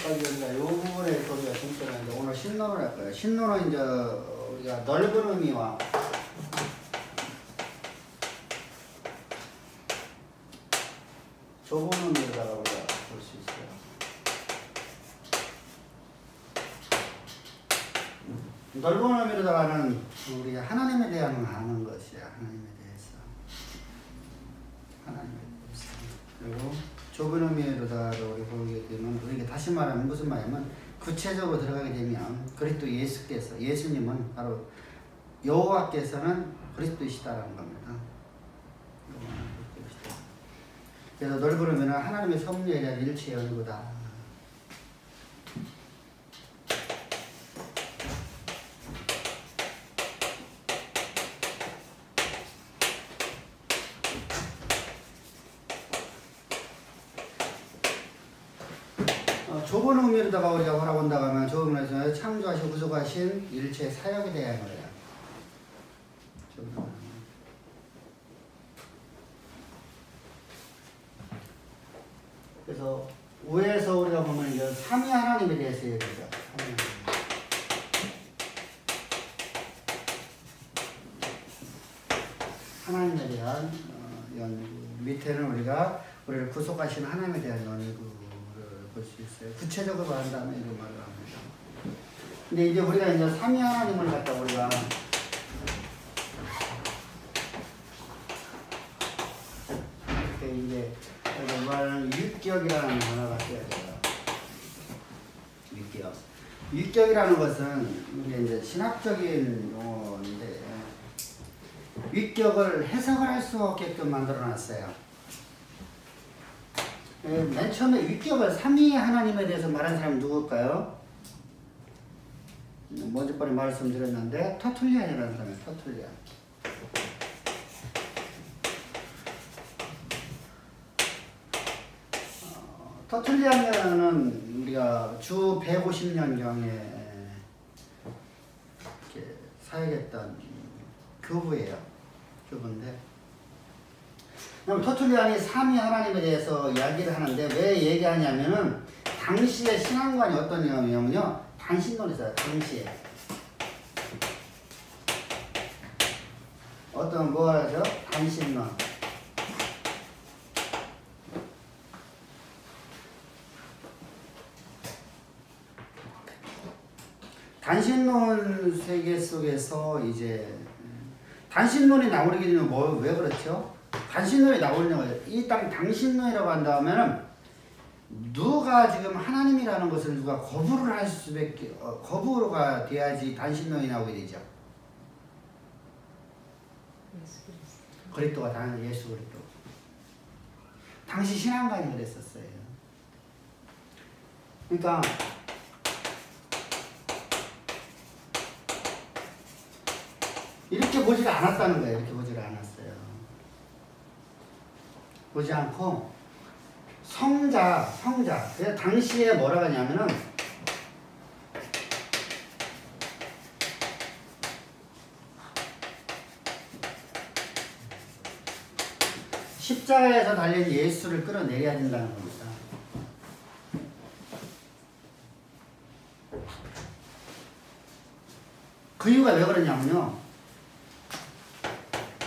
여기까지 우리가 이 부분에 우리가 중점을 오늘 신론을 할 거예요. 신론은 이제 우리가 넓은 의미와 좁은 의미에다가 우리가 볼 수 있어요. 넓은 의미로다가는 우리가 하나님에 대한 아는 것이야. 하나님에 대해서. 하나님에 대해서. 그리고 좁은 의미로다가 우리 보게 되면 우리가 다시 말하면 무슨 말이냐면 구체적으로 들어가게 되면 그리스도 예수께서 예수님은 바로 여호와께서는 그리스도이시다라는 겁니다. 그래서 넓은 의미는 하나님의 섭리에 대한 일체의 연구다. 좁은 의미로다가 우리가 바라본다고 하면 좁은 의미에서 창조하시고 구속하신 일체의 사역에 대한 거예요. 그래서 우에서 우리가 보면 이제 삼위 하나님에 대해서 얘기하죠. 하나님에 대한 연구. 밑에는 우리를 구속하시는 하나님에 대한 연구를 볼 수 있어요. 구체적으로 말한다면 이런 말을 합니다. 근데 이제 우리가 이제 삼위 하나님을 갖다 우리가 이렇게 이제 말하는 윗격이라는 단어가 써야 돼요. 윗격. 윗격이라는 것은 이게 이제 신학적인 용어인데 윗격을 해석을 할 수 없게끔 만들어놨어요. 맨 처음에 윗격을 삼위 하나님에 대해서 말한 사람은 누굴까요? 먼저 번에 말씀드렸는데 터툴리안이라는 사람이에요. 터툴리안. 터툴리안은 우리가 주 150년경에 이렇게 사역했던 교부예요. 교부인데 그럼 터툴리안이 삼위 하나님에 대해서 이야기를 하는데 왜 얘기하냐면은 당시의 신앙관이 어떤 내용이냐면요. 단신론이었어요. 당시에. 어떤 뭐라죠? 단신론. 단신론 세계 속에서 이제 단신론이 나오게 되면 왜 그렇죠? 단신론이 나오는 거예요. 이 땅 단신론이라고 한다면은 누가 지금 하나님이라는 것을 누가 거부를 할 수밖에 거부가 돼야지 단신론이 나오게 되죠. 그리스도가 당 예수 그리스도. 당시 신앙관이 그랬었어요. 그러니까 이렇게 보지가 않았다는 거예요. 이렇게 보지를 않았어요. 보지 않고 성자. 그래서 당시에 뭐라고 하냐면은 십자가에서 달린 예수를 끌어내려야 된다는 겁니다. 그 이유가 왜 그러냐면요.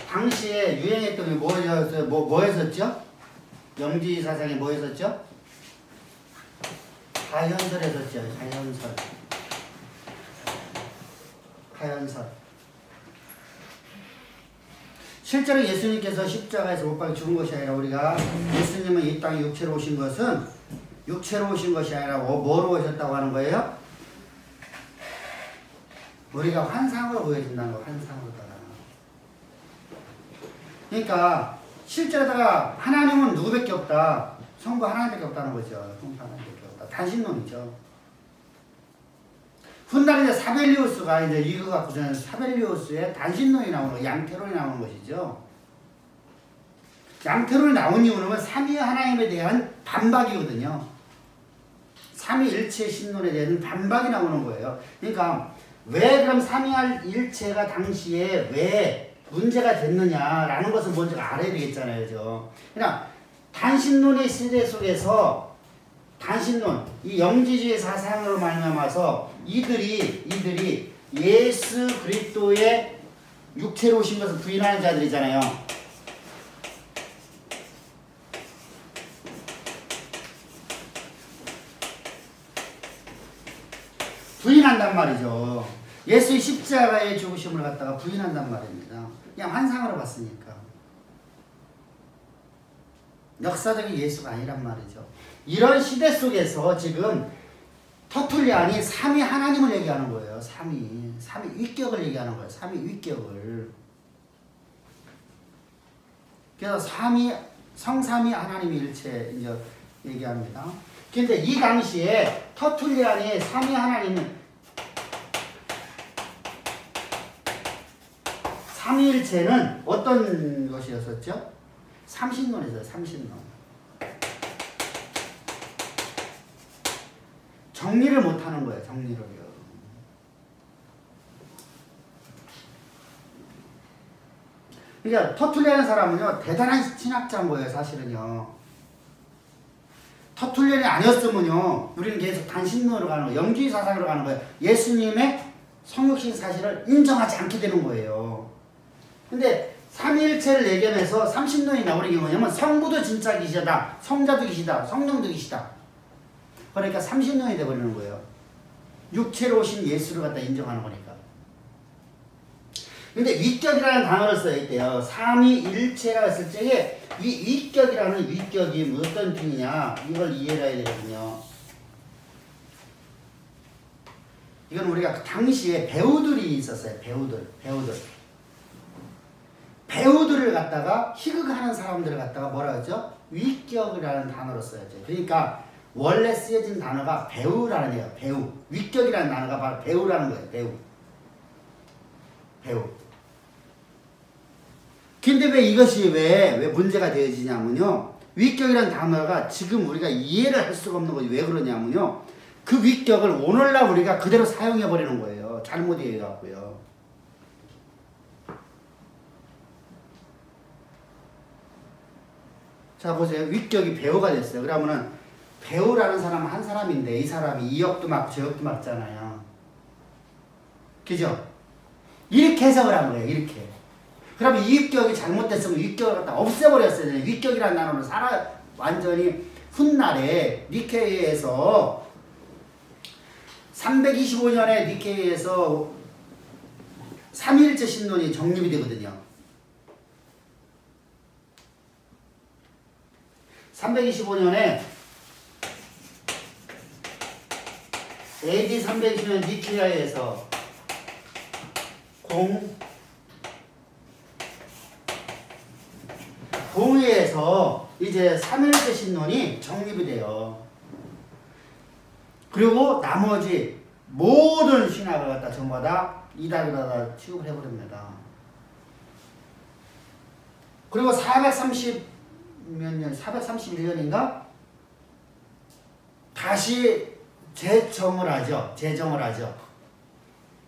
당시에 유행했던 게 뭐 했었죠? 영지 사상이 뭐 했었죠? 가현설 했었죠. 가현설. 실제로 예수님께서 십자가에서 못 박혀 죽은 것이 아니라 우리가 예수님은 이 땅에 육체로 오신 것이 아니라 뭐로 오셨다고 하는 거예요? 우리가 환상으로 보여준다는 거, 환상으로다가. 그러니까 실제로다가 하나님은 누구밖에 없다. 성부 하나님밖에 없다는 거죠. 성부 하나님밖에 없다. 단신론이죠. 훗날 이제 사벨리우스가 이제 이거 갖고서는 사벨리우스의 단신론이 나오는 거, 양태론이 나오는 것이죠. 양태론이 나온 이유는 삼위 하나님에 대한 반박이거든요. 삼위일체 신론에 대한 반박이 나오는 거예요. 그러니까 왜 그럼 삼위일체가 당시에 왜 문제가 됐느냐라는 것을 먼저 알아야 되겠잖아요. 그죠? 그러니까 단신론의 시대 속에서 단신론, 이 영지주의 사상으로 말미암아서 이들이 예수 그리스도의 육체로 오신 것을 부인하는 자들이잖아요. 부인한단 말이죠. 예수의 십자가의 죽으심을 갖다가 부인한단 말입니다. 그냥 환상으로 봤으니까. 역사적인 예수가 아니란 말이죠. 이런 시대 속에서 지금 터툴리안이 삼위 하나님을 얘기하는 거예요. 삼위 위격을 얘기하는 거예요. 삼위 위격을. 그래서 성삼위 하나님의 일체 이제 얘기합니다. 근데 이 당시에 터툴리안이 삼위 하나님은 삼위일체는 어떤 것이었었죠? 삼신론이죠. 삼신론. 정리를 못하는 거예요. 정리를요. 그러니까 터툴리안 사람은요. 대단한 신학자인 거예요. 사실은요. 터툴리안이 아니었으면요. 우리는 계속 단신론으로 가는 거예요. 영주의 사상으로 가는 거예요. 예수님의 성육신 사실을 인정하지 않게 되는 거예요. 근데 삼위일체를 예견해서 삼신론이 나오는 게 뭐냐면 성부도 진짜 계시다, 성자도 계시다, 성령도 계시다. 그러니까 삼신론이 되어버리는 거예요. 육체로 오신 예수를 갖다 인정하는 거니까. 근데 위격이라는 단어를 써야 있대요. 삼위일체라고 했을 적에 위격이라는 위격이 어떤 뜻이냐 이걸 이해를 해야 되거든요. 이건 우리가 그 당시에 배우들이 있었어요. 배우들을 갖다가 희극하는 사람들을 갖다가 뭐라 하죠? 위격이라는 단어로 써야죠. 그러니까 원래 쓰여진 단어가 배우라는 거예요. 배우. 위격이라는 단어가 바로 배우라는 거예요. 배우. 근데 왜 이것이 왜 문제가 되어지냐면요. 위격이라는 단어가 지금 우리가 이해를 할 수가 없는 거지. 왜 그러냐면요. 그 위격을 오늘날 우리가 그대로 사용해버리는 거예요. 잘못 이해해갖고요. 자 보세요. 위격이 배우가 됐어요. 그러면은 배우라는 사람은 한 사람인데 이 사람이 이 역도 맡고 저 역도 맡잖아요. 그죠? 이렇게 해석을 한 거예요. 이렇게. 그러면 이 위격이 잘못됐으면 위격을 갖다 없애버렸어요. 위격이라는 단어는 완전히 훗날에 니케이에서 325년에 니케이에서 삼위일체 신론이 정립이 되거든요. 325년에 AD 320년 니케아에서 공의에서 이제 삼위일체 신론이 정립이 돼요. 그리고 나머지 모든 신학을 갖다 전부 다 이단에다가 취급을 해버립니다. 그리고 431년인가? 다시 재정을 하죠.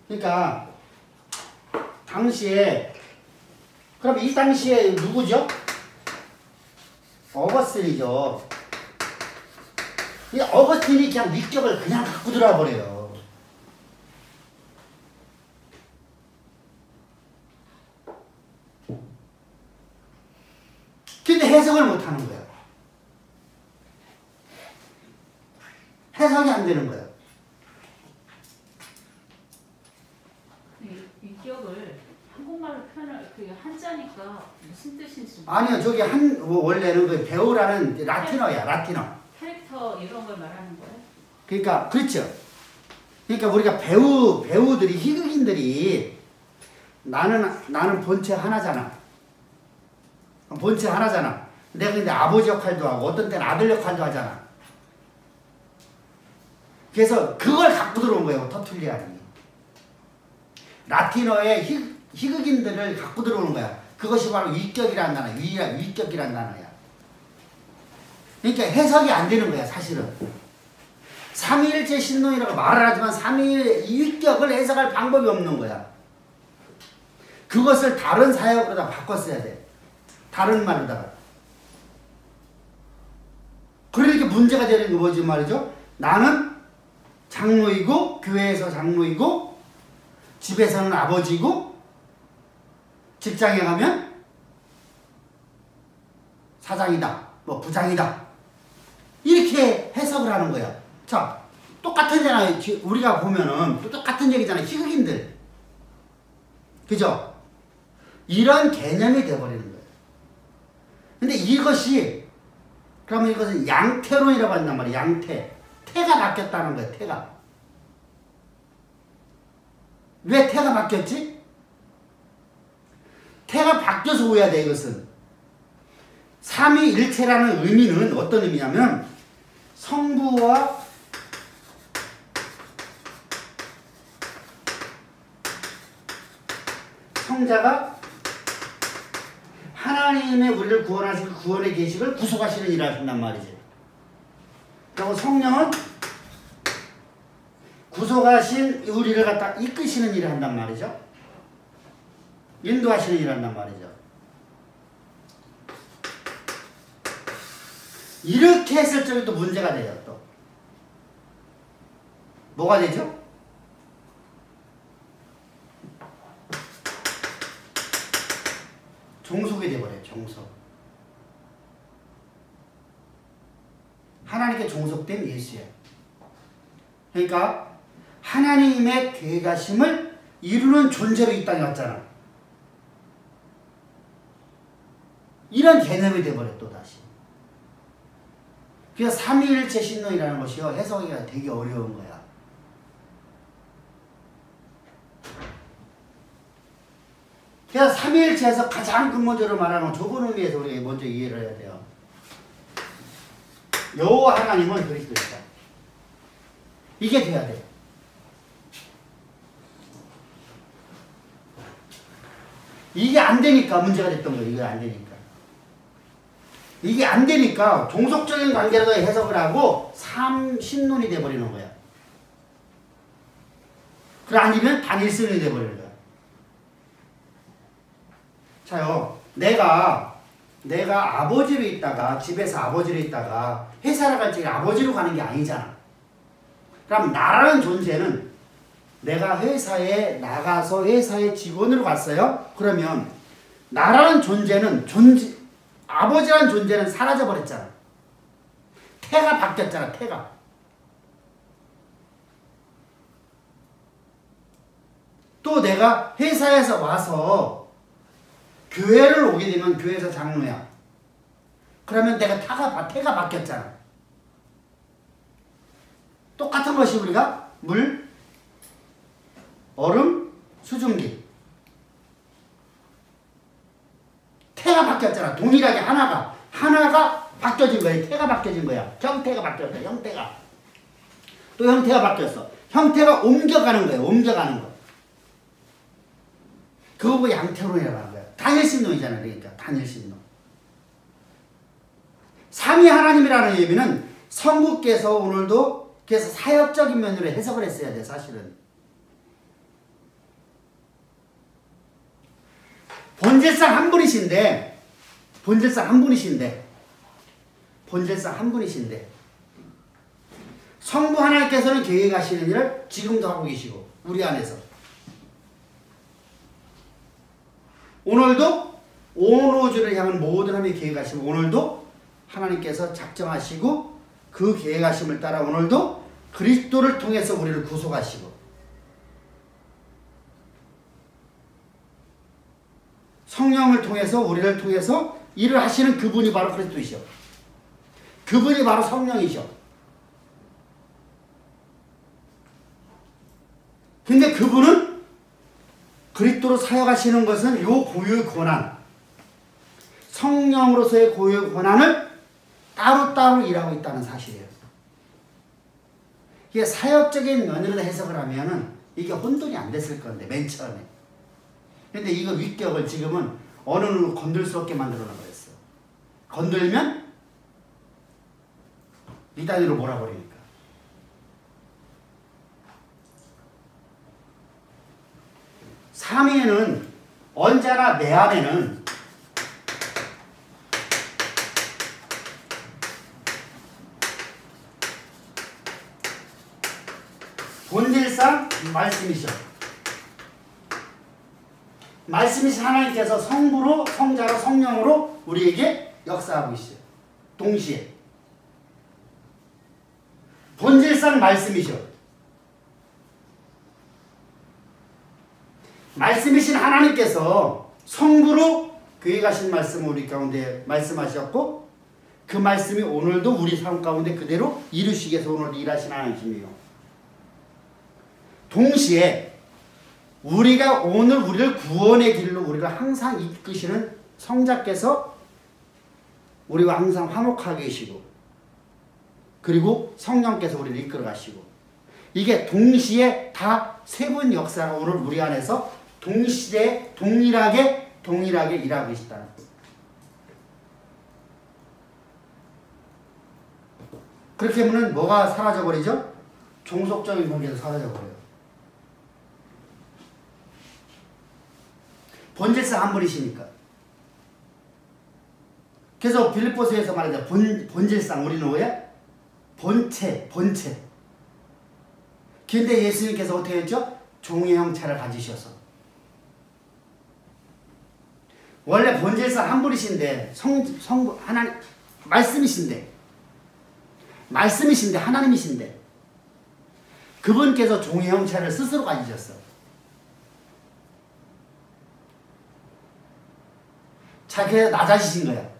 그러니까 당시에 그럼 이 당시에 누구죠? 어거스틴이죠. 이 어거스틴이 그냥 위격을 그냥 갖고 들어와 버려요. 근데 해석을 못 하는 거예요. 해석이 안 되는 거예요. 위격을 한국말로 표현할 그 한자니까 무슨 뜻인지 아니요, 저기 원래는 그 배우라는 라틴어야, 라틴어. 캐릭터 이런 걸 말하는 거예요? 그러니까 그렇죠. 그러니까 우리가 배우들이 희극인들이 나는 본체 하나잖아. 내가 근데 아버지 역할도 하고 어떤 때는 아들 역할도 하잖아. 그래서 그걸 갖고 들어온 거예요. 터툴리안이. 라틴어의 희극인들을 갖고 들어오는 거야. 그것이 바로 위격이라는 단어야. 위격이라는 단어야. 그러니까 해석이 안 되는 거야. 사실은. 삼위일체 신론이라고 말을 하지만 위격을 해석할 방법이 없는 거야. 그것을 다른 사역으로다 바꿨어야 돼. 다른 말로다가. 그러니까 문제가 되는 게 뭐지 말이죠? 나는 장로이고 교회에서 장로이고 집에서는 아버지고 직장에 가면 사장이다, 뭐 부장이다. 이렇게 해석을 하는 거야. 자, 똑같은잖아요. 우리가 보면은 똑같은 얘기잖아요. 희극인들. 그죠? 이런 개념이 돼버리는 거예요. 근데 이것이, 그러면 이것은 양태론이라고 한단 말이에요. 양태. 태가 바뀌었다는 거예요. 태가. 왜 태가 바뀌었지? 태가 바뀌어서 오야 돼, 이것은. 삼위일체라는 의미는 어떤 의미냐면 성부와 성자가 하나님의 우리를 구원하시고 구원의 계시를 구속하시는 일을 하신단 말이지. 그리고 성령은 구속하신 우리를 갖다 이끄시는 일을 한단 말이죠. 인도하시는 일을 한단 말이죠. 이렇게 했을 적에 또 문제가 돼요. 또 뭐가 되죠? 종속이 돼버려요. 종속. 하나님께 종속된 예수예요. 그러니까 하나님의 계가심을 이루는 존재로 이 땅에 왔잖아. 이런 개념이 돼버려 또다시. 그래서 삼위일체 신론이라는 것이요, 해석하기가 되게 어려운 거야. 그래서 삼위일체에서 가장 근본적으로 말하는 좁은 의미에서 우리가 먼저 이해를 해야 돼요. 여호와 하나님은 그리스도이다. 이게 돼야 돼요. 이게 안 되니까 문제가 됐던 거예요. 이게 안 되니까. 이게 안 되니까 종속적인 관계로 해석을 하고 삼신론이 돼버리는 거야. 그래 아니면 단일신론이 돼버리는 거야. 자요, 내가 아버지로 있다가 집에서 아버지로 있다가 회사를 갈 적에 아버지로 가는 게 아니잖아. 그럼 나라는 존재는 내가 회사에 나가서 회사의 직원으로 갔어요. 그러면 나라는 존재는 아버지라는 존재는 사라져 버렸잖아. 태가 바뀌었잖아. 태가. 또 내가 회사에서 와서 교회를 오게 되면 교회에서 장로야. 그러면 내가 태가 바뀌었잖아. 똑같은 것이 우리가 물, 얼음, 수증기. 태가 바뀌었잖아. 동일하게 하나가 바뀌어진 거야. 태가 바뀌어진 거야. 형태가 바뀌었어. 형태가. 또 형태가 바뀌었어. 형태가 옮겨가는 거예요. 옮겨가는 거. 그거 보고 양태론이라고 하는 거야. 단일신론이잖아. 그러니까 단일신론. 삼위 하나님이라는 의미는 성부께서 오늘도 그래서 사역적인 면으로 해석을 했어야 돼. 사실은. 본질상 한 분이신데 성부 하나님께서는 계획하시는 일을 지금도 하고 계시고 우리 안에서 오늘도 온 우주를 향한 모든 하나님의 계획하시고 오늘도 하나님께서 작정하시고 그 계획하심을 따라 오늘도 그리스도를 통해서 우리를 구속하시고 성령을 통해서 우리를 통해서 일을 하시는 그분이 바로 그리스도이셔. 그분이 바로 성령이셔. 근데 그분은 그리스도로 사역하시는 것은 요 고유의 권한, 성령으로서의 고유의 권한을 따로따로 일하고 있다는 사실이에요. 이게 사역적인 면으로 해석을 하면은 이게 혼돈이 안 됐을 건데 맨 처음에. 근데 이거 위격을 지금은 어느 누구 건들 수 없게 만들어 놔버렸어. 건들면 이단위로 몰아버리니까. 삼위에는 언제나 내 안에는 본질상 말씀이셔. 말씀이신 하나님께서 성부로 성자로 성령으로 우리에게 역사하고 있어요. 동시에. 본질상 말씀이셔. 말씀이신 하나님께서 성부로 교회 가신 말씀을 우리 가운데 말씀하셨고 그 말씀이 오늘도 우리 삶 가운데 그대로 이루시기 위해서 오늘 일하신 하나님이에요. 동시에 우리가 오늘 우리를 구원의 길로 우리를 항상 이끄시는 성자께서 우리와 항상 화목하게 계시고 그리고 성령께서 우리를 이끌어 가시고 이게 동시에 다 세 분 역사가 오늘 우리 안에서 동시에 동일하게 일하고 계시다는 거예요. 그렇게 하면 뭐가 사라져버리죠? 종속적인 관계도 사라져버려요. 본질상 한 분이시니까. 그래서 빌립보서에서 말하자 본질상 우리는 뭐야? 본체. 근데 예수님께서 어떻게 했죠? 종의 형체를 가지셔서. 원래 본질상 한 분이신데 성부 하나님 말씀이신데 하나님이신데 그분께서 종의 형체를 스스로 가지셨어. 자기가 낮아지신 거야.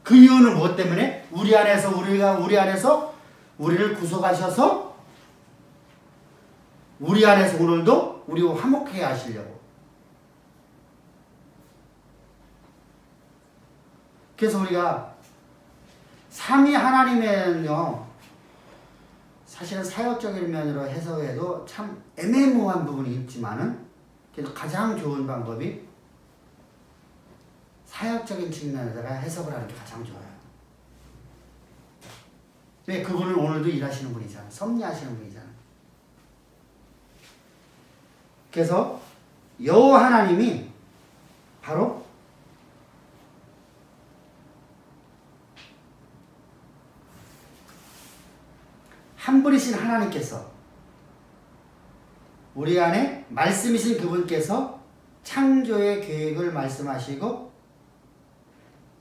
그 이유는 무엇 때문에? 우리 안에서 우리를 구속하셔서 우리 안에서 오늘도 우리와 화목하게 하시려고. 그래서 우리가 삼위 하나님은요 사실은 사역적인 면으로 해석해도 참 애매모호한 부분이 있지만은 그래도 가장 좋은 방법이 사역적인 측면에다가 해석을 하는 게 가장 좋아요. 왜? 그분은 오늘도 일하시는 분이잖아. 섭리하시는 분이잖아. 그래서 여호와 하나님이 바로 한 분이신 하나님께서 우리 안에 말씀이신 그분께서 창조의 계획을 말씀하시고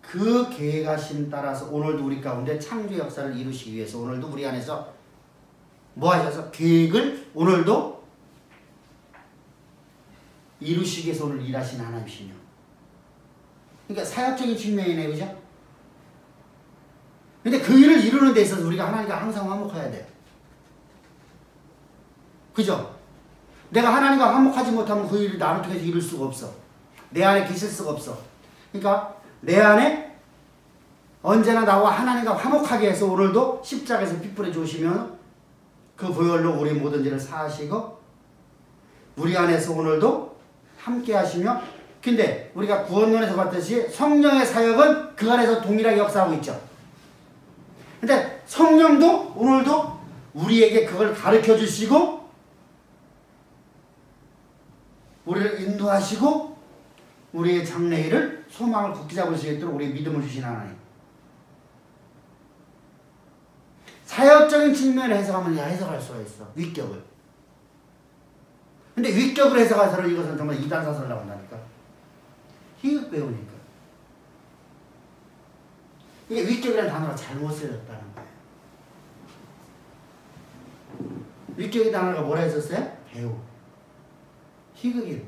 그 계획하심 따라서 오늘도 우리 가운데 창조 역사를 이루시기 위해서 오늘도 우리 안에서 뭐 하셔서 계획을 오늘도 이루시기 위해서 오늘 일하시는 하나님이시며 그러니까 사역적인 측면이네 그죠? 근데 그 일을 이루는 데 있어서 우리가 하나님과 항상 화목해야 돼. 그죠? 내가 하나님과 화목하지 못하면 그 일을 나를 통해서 이룰 수가 없어. 내 안에 계실 수가 없어. 그러니까 내 안에 언제나 나와 하나님과 화목하게 해서 오늘도 십자가에서 피 뿌려 주시면 그 보혈로 우리 모든 죄를 사하시고 우리 안에서 오늘도 함께 하시며 근데 우리가 구원론에서 봤듯이 성령의 사역은 그 안에서 동일하게 역사하고 있죠. 근데 성령도 오늘도 우리에게 그걸 가르쳐 주시고 우리를 인도하시고 우리의 장래일을 소망을 굳게 잡을 수 있도록 우리의 믿음을 주신 하나님. 사역적인 측면을 해석하면 해석할 수가 있어. 위격을. 근데 위격을 해석해서는 이것은 정말 이단사설을 나온다니까. 희극 배우니까. 이게 위격이라는 단어가 잘못 쓰여졌다는 거예요. 위격의 단어가 뭐라 했었어요? 배우. 희극인.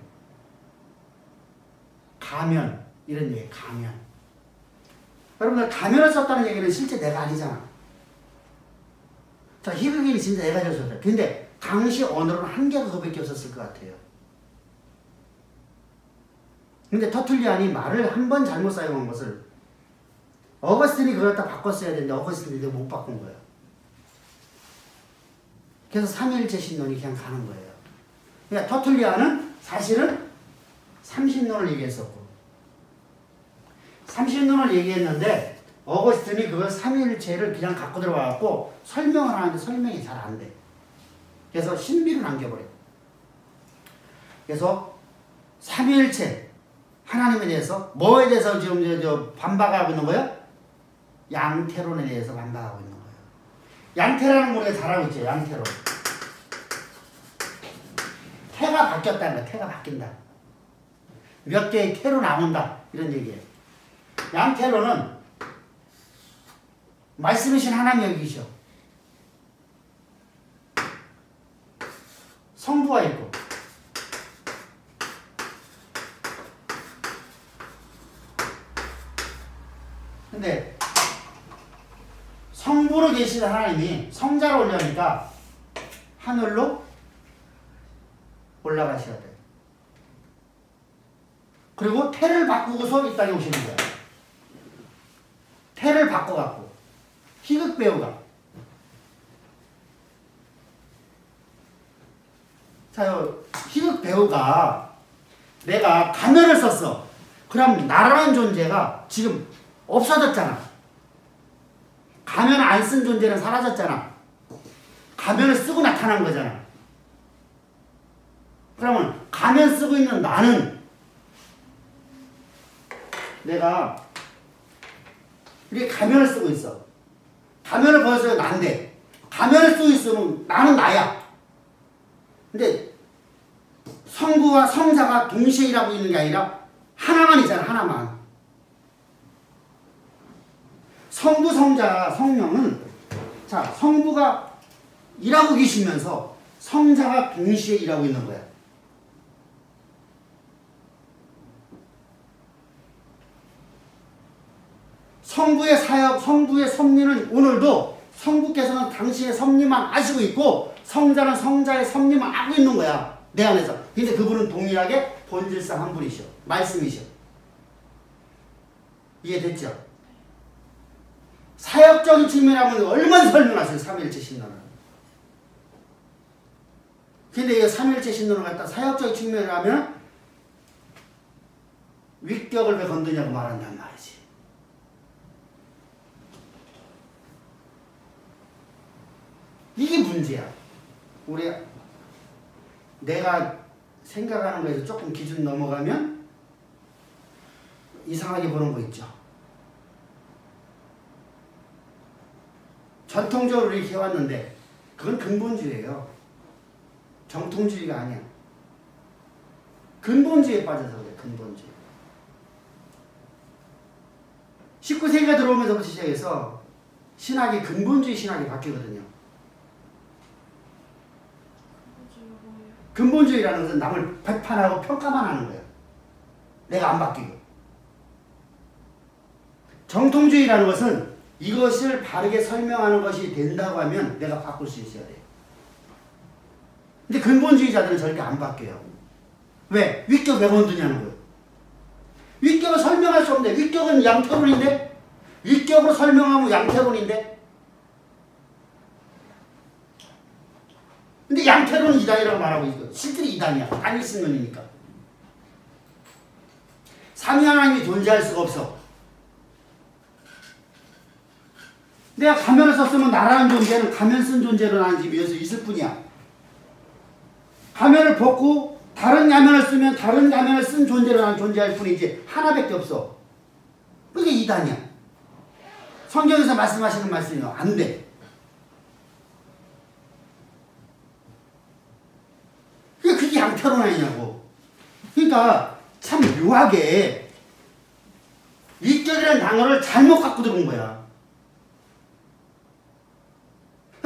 가면. 이런 얘기 가면. 여러분들 가면을 썼다는 얘기는 실제 내가 아니잖아. 자, 희극인이 진짜 내가 졌었다. 근데 당시 언어로는 한계가 그밖에 없었을 것 같아요. 근데 터툴리안이 말을 한 번 잘못 사용한 것을 어거스틴이 그걸 다 바꿨어야 되는데 어거스틴이 못 바꾼 거예요. 그래서 삼위일체 신론이 그냥 가는 거예요. 그러니까 터툴리안은 사실은 삼신론을 얘기했었고 삼신론을 얘기했는데 어거스틴이 그걸 삼위일체를 그냥 갖고 들어와갖고 설명을 하는데 설명이 잘 안 돼. 그래서 신비를 남겨버려요. 그래서 삼위일체 하나님에 대해서 뭐에 대해서 지금 반박하고 있는 거예요? 양태론에 대해서 반박하고 있는 거예요. 양태라는 거 우리가 잘 알고 있죠. 양태로. 태가 바뀌었다는 거야. 태가 바뀐다. 몇 개의 태로 나온다. 이런 얘기예요. 양태로는 말씀이신 하나님 여기셔. 성부가 있고 근데 성부로 계시는 하나님이 성자로 올려니까 하늘로 올라가셔야 돼요. 그리고 태를 바꾸고서 이 땅에 오시는 거예요. 태를 바꿔갖고 희극 배우가 자요 희극 배우가 내가 가면을 썼어. 그럼 나라는 존재가 지금 없어졌잖아. 가면 안 쓴 존재는 사라졌잖아. 가면을 쓰고 나타난 거잖아. 그러면 가면 쓰고 있는 나는 내가 이렇게 가면을 쓰고 있어. 가면을 벗어서 난데 가면을 쓰고 있으면 나는 나야. 근데 성부와 성자가 동시에 일하고 있는 게 아니라 하나만이잖아. 하나만. 성부, 성자, 성령은 자 성부가 일하고 계시면서 성자가 동시에 일하고 있는 거야. 성부의 사역, 성부의 섭리는 오늘도 성부께서는 당신의 섭리만 아시고 있고 성자는 성자의 섭리만 하고 있는 거야. 내 안에서. 근데 그분은 동일하게 본질상 한 분이셔. 말씀이셔. 이해됐죠? 사역적인 측면하면 얼마나 설명하세요. 삼위일체 신론을. 근데 이 삼위일체 신론을 갖다 사역적인 측면을 하면 위격을 왜 건드냐고 말한단 말이지. 이게 문제야. 우리 내가 생각하는 거에서 조금 기준 넘어가면 이상하게 보는 거 있죠. 전통적으로 이렇게 해왔는데 그건 근본주의예요. 정통주의가 아니야. 근본주의에 빠져서 그래. 근본주의. 19세기가 들어오면서부터 시작해서 신학이 근본주의 신학이 바뀌거든요. 근본주의라는 것은 남을 비판하고 평가만 하는 거예요. 내가 안 바뀌고. 정통주의라는 것은 이것을 바르게 설명하는 것이 된다고 하면 내가 바꿀 수 있어야 돼요. 근데 근본주의자들은 절대 안 바뀌어요. 왜? 위격 왜 건드냐는 거예요. 위격을 설명할 수 없는데 위격은 양태론인데 위격으로 설명하면 양태론인데 근데 양태론은 이단이라고 말하고 있고 실제로 이단이야. 단일신론이니까. 삼위 하나님이 존재할 수가 없어. 내가 가면을 썼으면 나라는 존재는 가면 쓴 존재로 나는 집에 위해서 있을 뿐이야. 가면을 벗고 다른 가면을 쓰면 다른 가면을 쓴 존재로 나는 존재할 뿐이지 하나밖에 없어. 그게 이단이야. 성경에서 말씀하시는 말씀이요. 안 돼. 그게 양태론 아니냐고. 그러니까 참 묘하게 위격이라는 단어를 잘못 갖고 들어온 거야.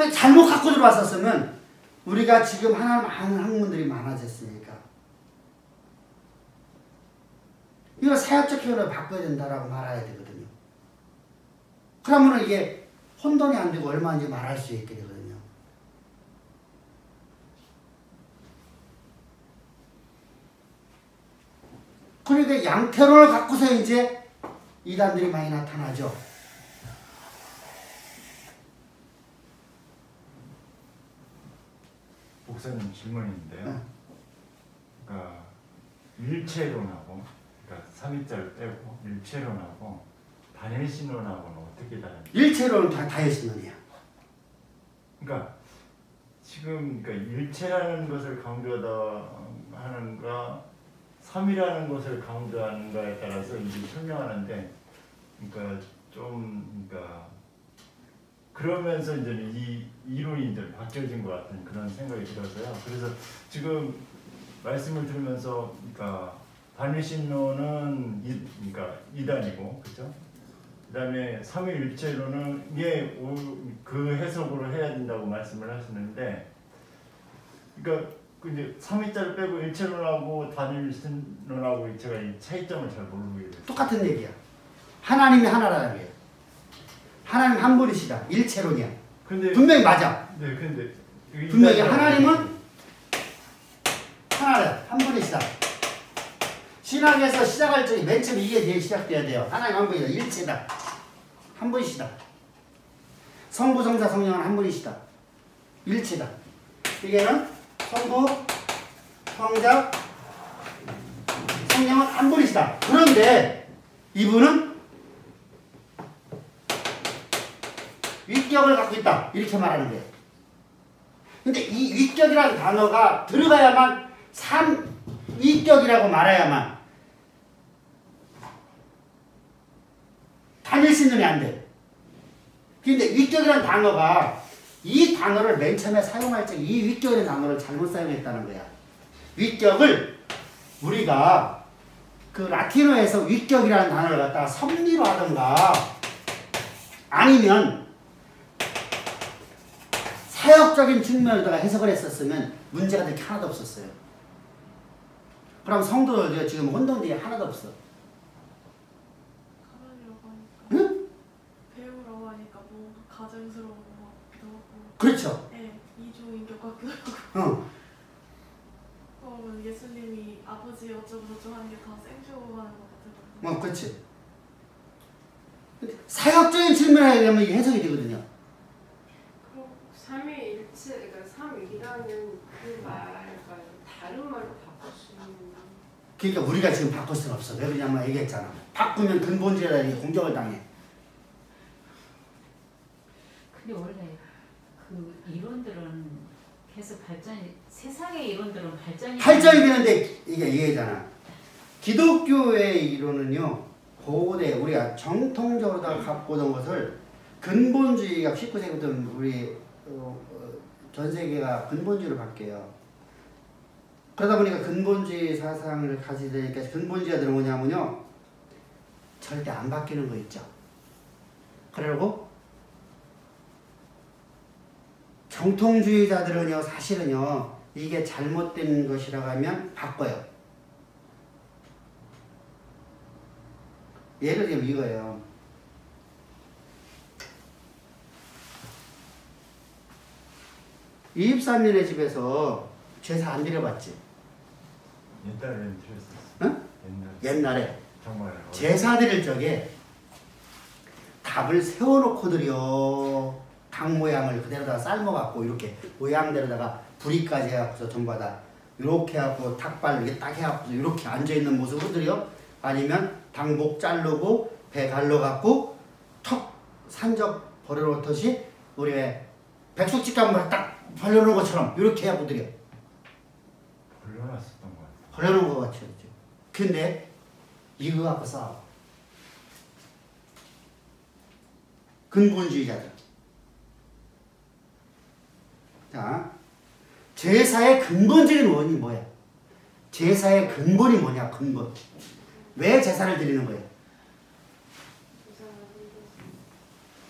잘못 갖고 들어왔었으면 우리가 지금 하나님 아는 학문들이 많아졌으니까 이거 사역적 표현을 바꿔야 된다라고 말해야 되거든요. 그러면 이게 혼돈이 안 되고 얼마인지 말할 수 있게 되거든요. 그러니까 양태론을 갖고서 이제 이단들이 많이 나타나죠. 목사님 질문인데요. 그러니까 일체론하고 그러니까 삼위자를 빼고 일체론하고 단일신론하고는 어떻게 다른지. 일체론은 다 다일신론이야. 그러니까 지금 그러니까 일체라는 것을 강조하다 하는가 삼이라는 것을 강조하는가에 따라서 이제 설명하는데 그러니까 좀 그러니까 그러면서 이제 이 이론이 이제 바뀌어진 것 같은 그런 생각이 들어서요. 그래서 지금 말씀을 들으면서 그러니까 반일신론은 그러니까 이단이고 그렇죠? 그다음에 삼위일체론은 이게 그 해석으로 해야 된다고 말씀을 하시는데, 그러니까 이제 삼위자를 빼고 일체론하고 단일신론하고 제가 이 차이점을 잘 모르게 됐어요. 똑같은 얘기야. 하나님이 하나라는 게. 하나님 한 분이시다. 일체론이야. 근데 분명히 맞아. 네, 근데 분명히 하나님은 하나다. 한 분이시다. 신학에서 시작할 적에 맨 처음 이게 제일 시작돼야 돼요. 하나님 한 분이다. 일체다. 한 분이시다. 성부, 성자, 성령은 한 분이시다. 일체다. 이게는 성부, 성자, 성령은 한 분이시다. 그런데 이분은 위격을 갖고 있다. 이렇게 말하는 거예요. 근데 이 위격이라는 단어가 들어가야만 위격이라고 말해야만 단일신론이 안 돼. 근데 위격이라는 단어가 이 단어를 맨 처음에 사용할 때 이 위격이라는 단어를 잘못 사용했다는 거야. 위격을 우리가 그 라틴어에서 위격이라는 단어를 갖다가 섭리로 하던가 아니면 사역적인 측면에다가 해석을 했었으면 문제가 되게 하나도 없었어요. 그럼 성도들 지금 혼동되게 하나도 없어. 가만히라고 하니까. 응? 배우라고 하니까 뭐 가증스러운 것 같기도 하고. 그렇죠. 네, 이중인격 같기도 하고. 어. 그러면 예수님이 아버지 어쩌고저쩌고 하는 게 다 생쇼하는 것 같아요. 그렇지. 사역적인 측면에 되면 이게 해석이 되거든요. 그럼 삼위일체, 그러니까 삼위라는 그 말과 다른 말로 바꿀 수 있는. 그러니까 우리가 지금 바꿀 수는 없어. 왜 그러냐면 얘기했잖아. 바꾸면 근본주의자들이 공격을 당해. 근데 원래 그 이론들은 계속 발전이, 세상의 이론들은 발전이 되는데 이게 얘기잖아. 기독교의 이론은요, 고대 우리가 정통적으로 다 갖고 오던 것을 근본주의가 19세기부터 우리 전 세계가 근본주의로 바뀌어요. 그러다 보니까 근본주의 사상을 가지게 되니까 근본주의자들은 뭐냐면요, 절대 안 바뀌는 거 있죠. 그리고 정통주의자들은요, 사실은요, 이게 잘못된 것이라고 하면 바꿔요. 예를 들면 이거예요. 이입사님네 집에서 제사 안 드려봤지? 옛날에는 드렸었어요. 응? 옛날에 정말 제사 드릴 적에 답을 세워놓고 드려. 닭 모양을 그대로다가 삶아갖고 이렇게 모양대로다가 부리까지 해갖고서 전부 다 이렇게 해갖고 닭발 이렇게 딱 해갖고 이렇게 앉아있는 모습으로 드려. 아니면 닭목 자르고 배 갈라갖고 턱 산적 버려놓듯이 우리 왜 백숙집 가면 딱 벌려놓은 것처럼 이렇게 해갖고 드려. 벌려놨었던 것 같아요. 벌려놓은 것 같죠. 근데 이거 갖고 싸워. 근본주의자들. 자, 제사의 근본적인 원인이 뭐야? 제사의 근본이 뭐냐? 근본. 왜 제사를 드리는 거예요?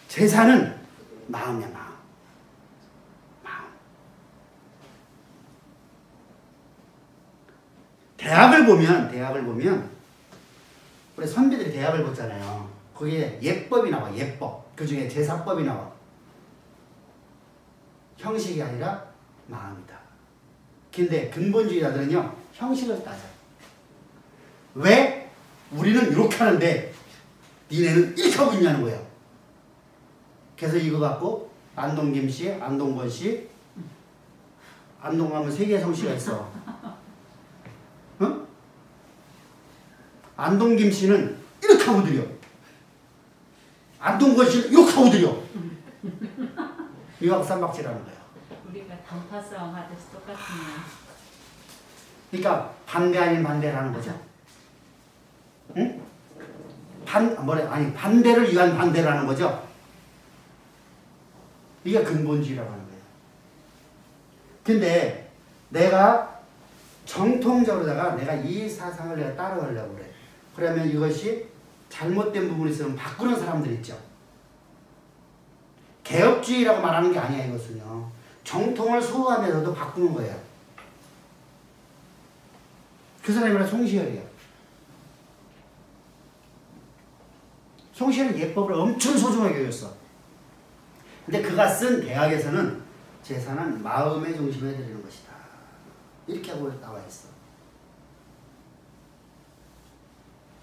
제사는 마음이야, 마음. 마음. 대학을 보면 우리 선비들이 대학을 보잖아요. 거기에 예법이 나와. 예법. 그 중에 제사법이 나와. 형식이 아니라 마음이다. 근데 근본주의자들은요, 형식을 따져. 왜 우리는 이렇게 하는데 니네는 이렇게 하고 있냐는 거예요. 그래서 이거 갖고 안동김 씨, 안동건 씨, 안동 가면 세계의 성씨가 있어. 응? 안동김 씨는 이렇게 하고 드려. 안동건 씨는 이렇게 하고 드려. 이거 갖고 쌈박질하는 거예요. 우리가 단파 싸움 하듯이 똑같으면. 그러니까 반대 아닌 반대라는 거죠. 응? 반대를 위한 반대라는 거죠. 이게 근본주의라고 하는 거예요. 근데 내가 정통적으로다가 내가 이 사상을 내가 따라가려고 그래. 그러면 이것이 잘못된 부분이 있으면 바꾸는 사람들 있죠. 개혁주의라고 말하는 게 아니야. 이것은요. 정통을 소화하면서도 바꾸는 거예요. 그 사람이 바로 송시열이에요. 송시열은 예법을 엄청 소중하게 여겼어. 근데 그가 쓴 대학에서는 제사는 마음의 중심에 드리는 것이다. 이렇게 하고 나와 있어.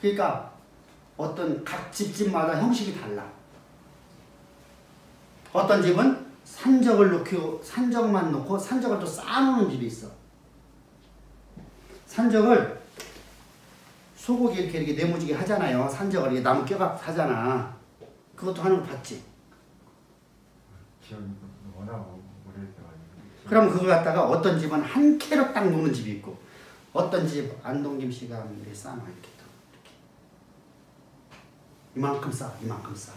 그러니까 어떤 각 집집마다 형식이 달라. 어떤 집은 산적을 놓고 산적만 놓고 산적을 또 쌓아놓는 집이 있어. 산적을 소고기 이렇게 네모지게 하잖아요. 산적을 이렇게 나무 껴갖고 하잖아. 그것도 하는 거 봤지? 기억이 워낙 오래돼가지고. 그럼 그걸 갖다가 어떤 집은 한 캐로 딱 놓는 집이 있고 어떤 집 안동김 씨가 이렇게 쌓아놔 이렇게 또 이렇게 이만큼 쌓아 이만큼 쌓아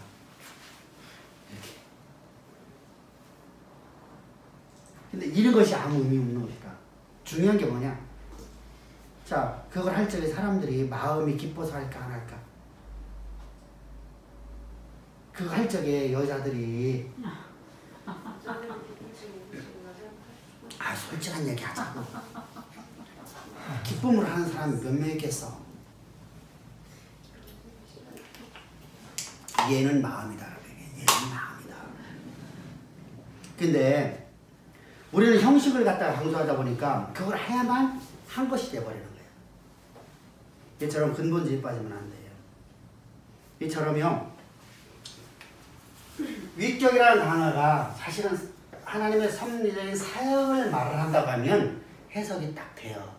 이렇게. 근데 이런 것이 아무 의미 없는 것이다. 중요한 게 뭐냐? 자, 그걸 할 적에 사람들이 마음이 기뻐서 할까 안 할까? 그거 할 적에 여자들이 솔직한 얘기 하자고. 기쁨으로 하는 사람이 몇 명 있겠어? 얘는 마음이다. 얘는 마음이다. 근데 우리는 형식을 갖다가 강조하다 보니까 그걸 해야만 한 것이 돼버리는 거예요. 이처럼 근본주의 빠지면 안 돼요. 이처럼요. 위격이라는 단어가 사실은 하나님의 섭리적인 사역을 말을 한다고 하면 해석이 딱 돼요.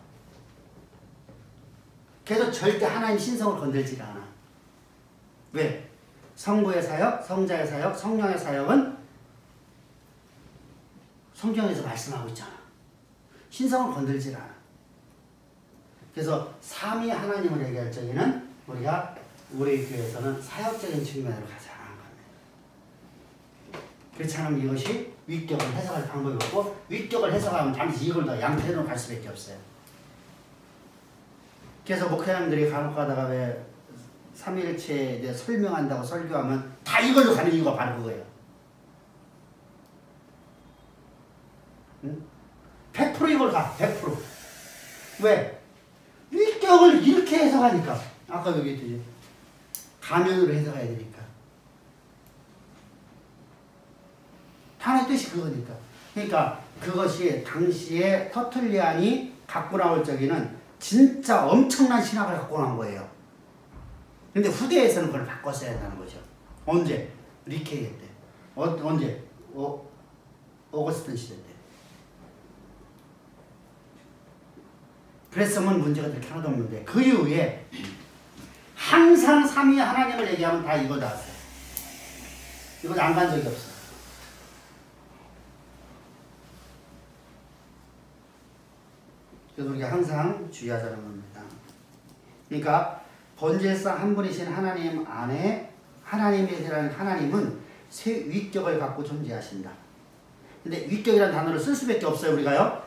그래도 절대 하나님 신성을 건들지가 않아. 왜? 성부의 사역, 성자의 사역, 성령의 사역은 성경에서 말씀하고 있잖아. 신성을 건들지가 않아. 그래서 삼위 하나님을 얘기할 적에는 우리가 우리 교회에서는 사역적인 측면으로 가자. 그렇지 않으면 이것이 위격을 해석할 방법이 없고 위격을 해석하면 잠시 이걸 더 양편으로 갈 수밖에 없어요. 그래서 목회자님들이 간혹 가다가 왜 삼위일체에 대해 설명한다고 설교하면 다 이걸로 가는 이유가 바로 그거예요. 응? 100% 이걸 가. 100%. 왜? 위격을 이렇게 해석하니까. 아까 여기 했듯이 가면으로 해석해야 되니까. 하나의 뜻이 그거니까. 그러니까 그것이 당시에 터툴리안이 갖고 나올 적에는 진짜 엄청난 신학을 갖고 나온 거예요. 근데 후대에서는 그걸 바꿨어야 한다는 거죠. 언제? 리케이 때. 언제? 오거스틴 시대 때. 그랬으면 문제가 그렇게 하나도 없는데 그 이후에 항상 삼위 하나님을 얘기하면 다 이거 나왔어요. 이거 안 간 적이 없어. 그래서 우리가 항상 주의하자는 겁니다. 그러니까 본질상 한 분이신 하나님 안에 하나님이라는 하나님은 세 위격을 갖고 존재하신다. 근데 위격이라는 단어를 쓸 수밖에 없어요. 우리가요.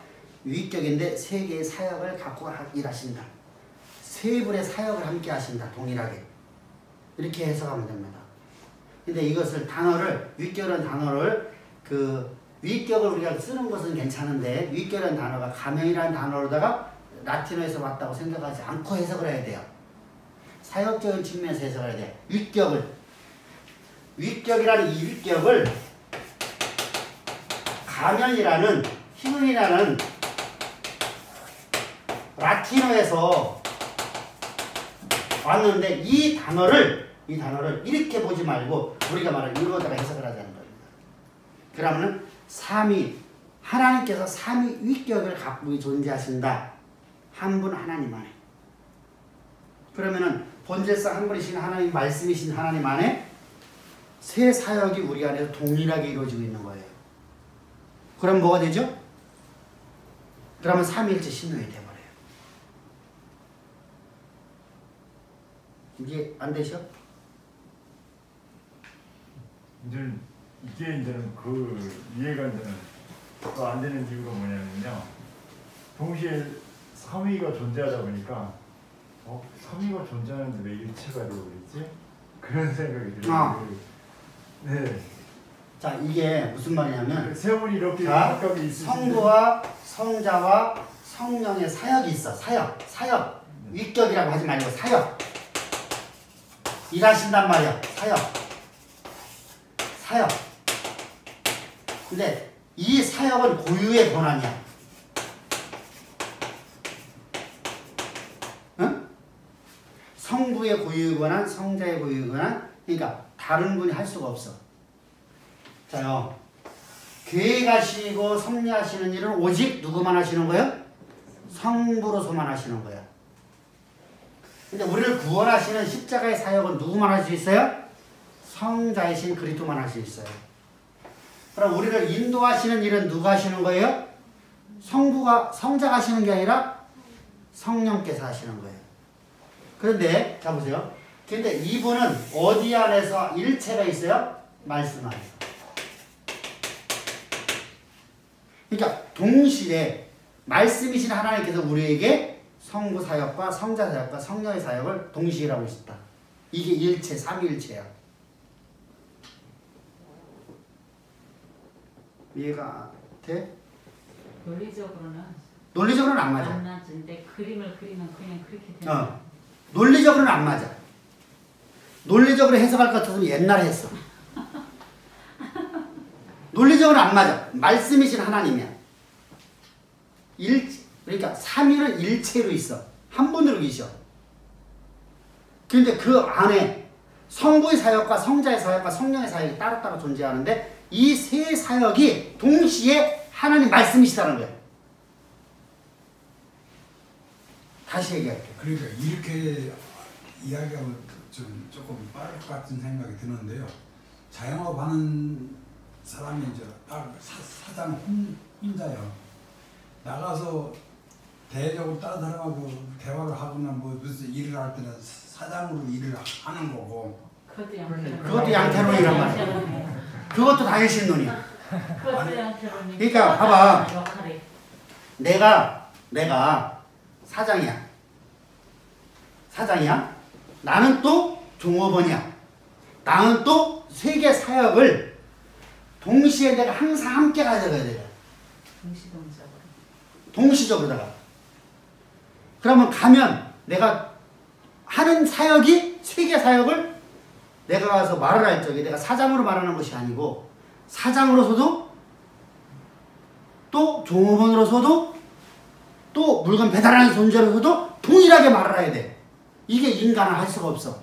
위격인데 세 개의 사역을 갖고 일하신다. 세 분의 사역을 함께 하신다. 동일하게. 이렇게 해석하면 됩니다. 근데 이것을 단어를 위격이라는 단어를 위격을 우리가 쓰는 것은 괜찮은데 위격이라는 단어가 가면이라는 단어로다가 라틴어에서 왔다고 생각하지 않고 해석을 해야 돼요. 사역적인 측면에서 해석을 해야 돼요. 위격이라는 이 위격을 가면이라는 희문이라는 라틴어에서 왔는데 이 단어를 이렇게 보지 말고 우리가 말하는 이거다가 해석을 하자는 겁니다. 그러면은 하나님께서 삼위 위격을 갖고 존재하신다. 한 분 하나님 안에. 그러면은 본질상 한 분이신 하나님, 말씀이신 하나님 안에 세 사역이 우리 안에서 동일하게 이루어지고 있는 거예요. 그럼 뭐가 되죠? 그러면 삼위일체 신령이 돼버려요. 이게 안 되셔? 이제 이게 이제는 그 이해가 이제는 또 안 되는 이유가 뭐냐면요. 동시에 삼위가 존재하다 보니까 삼위가 존재하는데 왜 일체가 되고 그랬지? 그런 생각이 들어요. 아. 네. 자, 이게 무슨 말이냐면 세 분이 이렇게 자, 각각이 있으신데 성부와 성자와 성령의 사역이 있어. 사역. 위격이라고 하지 말고 사역. 일하신단 말이야. 사역. 근데 이 사역은 고유의 권한이야. 응? 성부의 고유의 권한, 성자의 고유의 권한. 그러니까 다른 분이 할 수가 없어. 자요. 교회 가시고 섭리하시는 일은 오직 누구만 하시는 거예요? 성부로서만 하시는 거예요. 근데 우리를 구원하시는 십자가의 사역은 누구만 할 수 있어요? 성자이신 그리스도만 할 수 있어요. 그럼 우리를 인도하시는 일은 누가 하시는 거예요? 성자가 하시는 게 아니라 성령께서 하시는 거예요. 그런데 자 보세요. 근데 이분은 어디 안에서 일체가 있어요? 말씀 안에서. 그러니까 동시에 말씀이신 하나님께서 우리에게 성부 사역과 성자 사역과 성령의 사역을 동시에 하고 있다. 이게 일체, 삼위일체야. 이해가 돼? 논리적으로는 안 맞아. 안 맞는데 그림을 그리면 그냥 그렇게 되는 거야. 논리적으로는 안 맞아. 논리적으로 해석할 것 같아서 옛날에 했어. 논리적으로는 안 맞아. 말씀이신 하나님이야. 그러니까 삼위는 일체로 있어. 한 분으로 계셔. 그런데 그 안에 성부의 사역과 성자의 사역과 성령의 사역이 따로따로 존재하는데 이 세 사역이 동시에 하나님 말씀이시다는 거예요. 다시 얘기할게요. 그러니까 이렇게 이야기하면 조금 빠를 것 같은 생각이 드는데요. 자영업 하는 사람이 이제 딱 사장 혼자요. 나가서 대적으로 다른 사람하고 대화를 하거나 뭐 무슨 일을 할 때는 사장으로 일을 하는 거고. 그것도 양태론이란 말이야. 그것도 당신론이야. 그것도 양태론이. 그러니까 봐봐. 역할이. 내가 사장이야. 나는 또 종업원이야. 나는 또 세계 사역을 동시에 내가 항상 함께 가져가야 돼. 동시적으로다가. 그러면 가면 내가 하는 사역이 세계 사역을 내가 가서 말을 할 적에 내가 사장으로 말하는 것이 아니고 사장으로서도 또 종업원으로서도 또 물건 배달하는 존재로서도 동일하게 말을 해야 돼. 이게 인간은 할 수가 없어.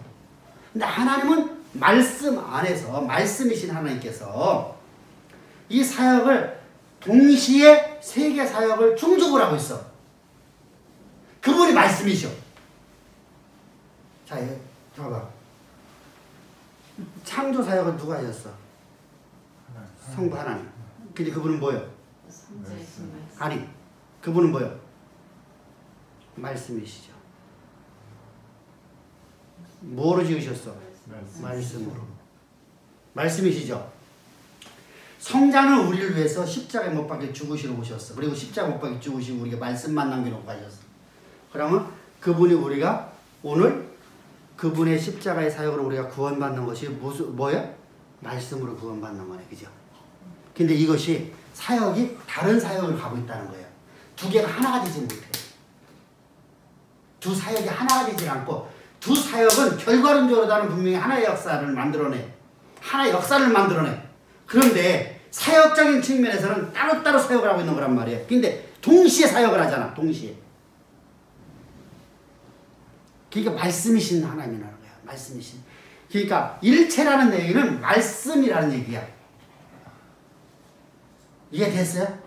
근데 하나님은 말씀 안에서 말씀이신 하나님께서 이 사역을 동시에 세계 사역을 충족을 하고 있어. 그분이 말씀이셔. 자, 봐봐. 창조 사역은 누가 하셨어? 성부 하나님. 근데 그분은 뭐예요? 아니, 그분은 뭐예요? 말씀이시죠. 뭐로 지으셨어? 말씀으로. 말씀이시죠. 성자는 우리를 위해서 십자가에 못 박혀 죽으시러 오셨어. 그리고 십자가 못 박혀 죽으시고 우리가 말씀만 남겨놓고 가셨어. 그러면 그분이 우리가 오늘 그분의 십자가의 사역으로 우리가 구원받는 것이 뭐예요? 말씀으로 구원받는 거네. 그죠? 근데 이것이 사역이 다른 사역을 가고 있다는 거예요. 두 개가 하나가 되지 못해. 두 사역이 하나가 되지 않고 두 사역은 결과론적으로는 분명히 하나의 역사를 만들어내. 하나의 역사를 만들어내. 그런데 사역적인 측면에서는 따로따로 사역을 하고 있는 거란 말이에요. 근데 동시에 사역을 하잖아. 동시에. 그러니까 말씀이신 하나님이라는 거야. 말씀이신. 그러니까 일체라는 얘기는 말씀이라는 얘기야. 이해됐어요?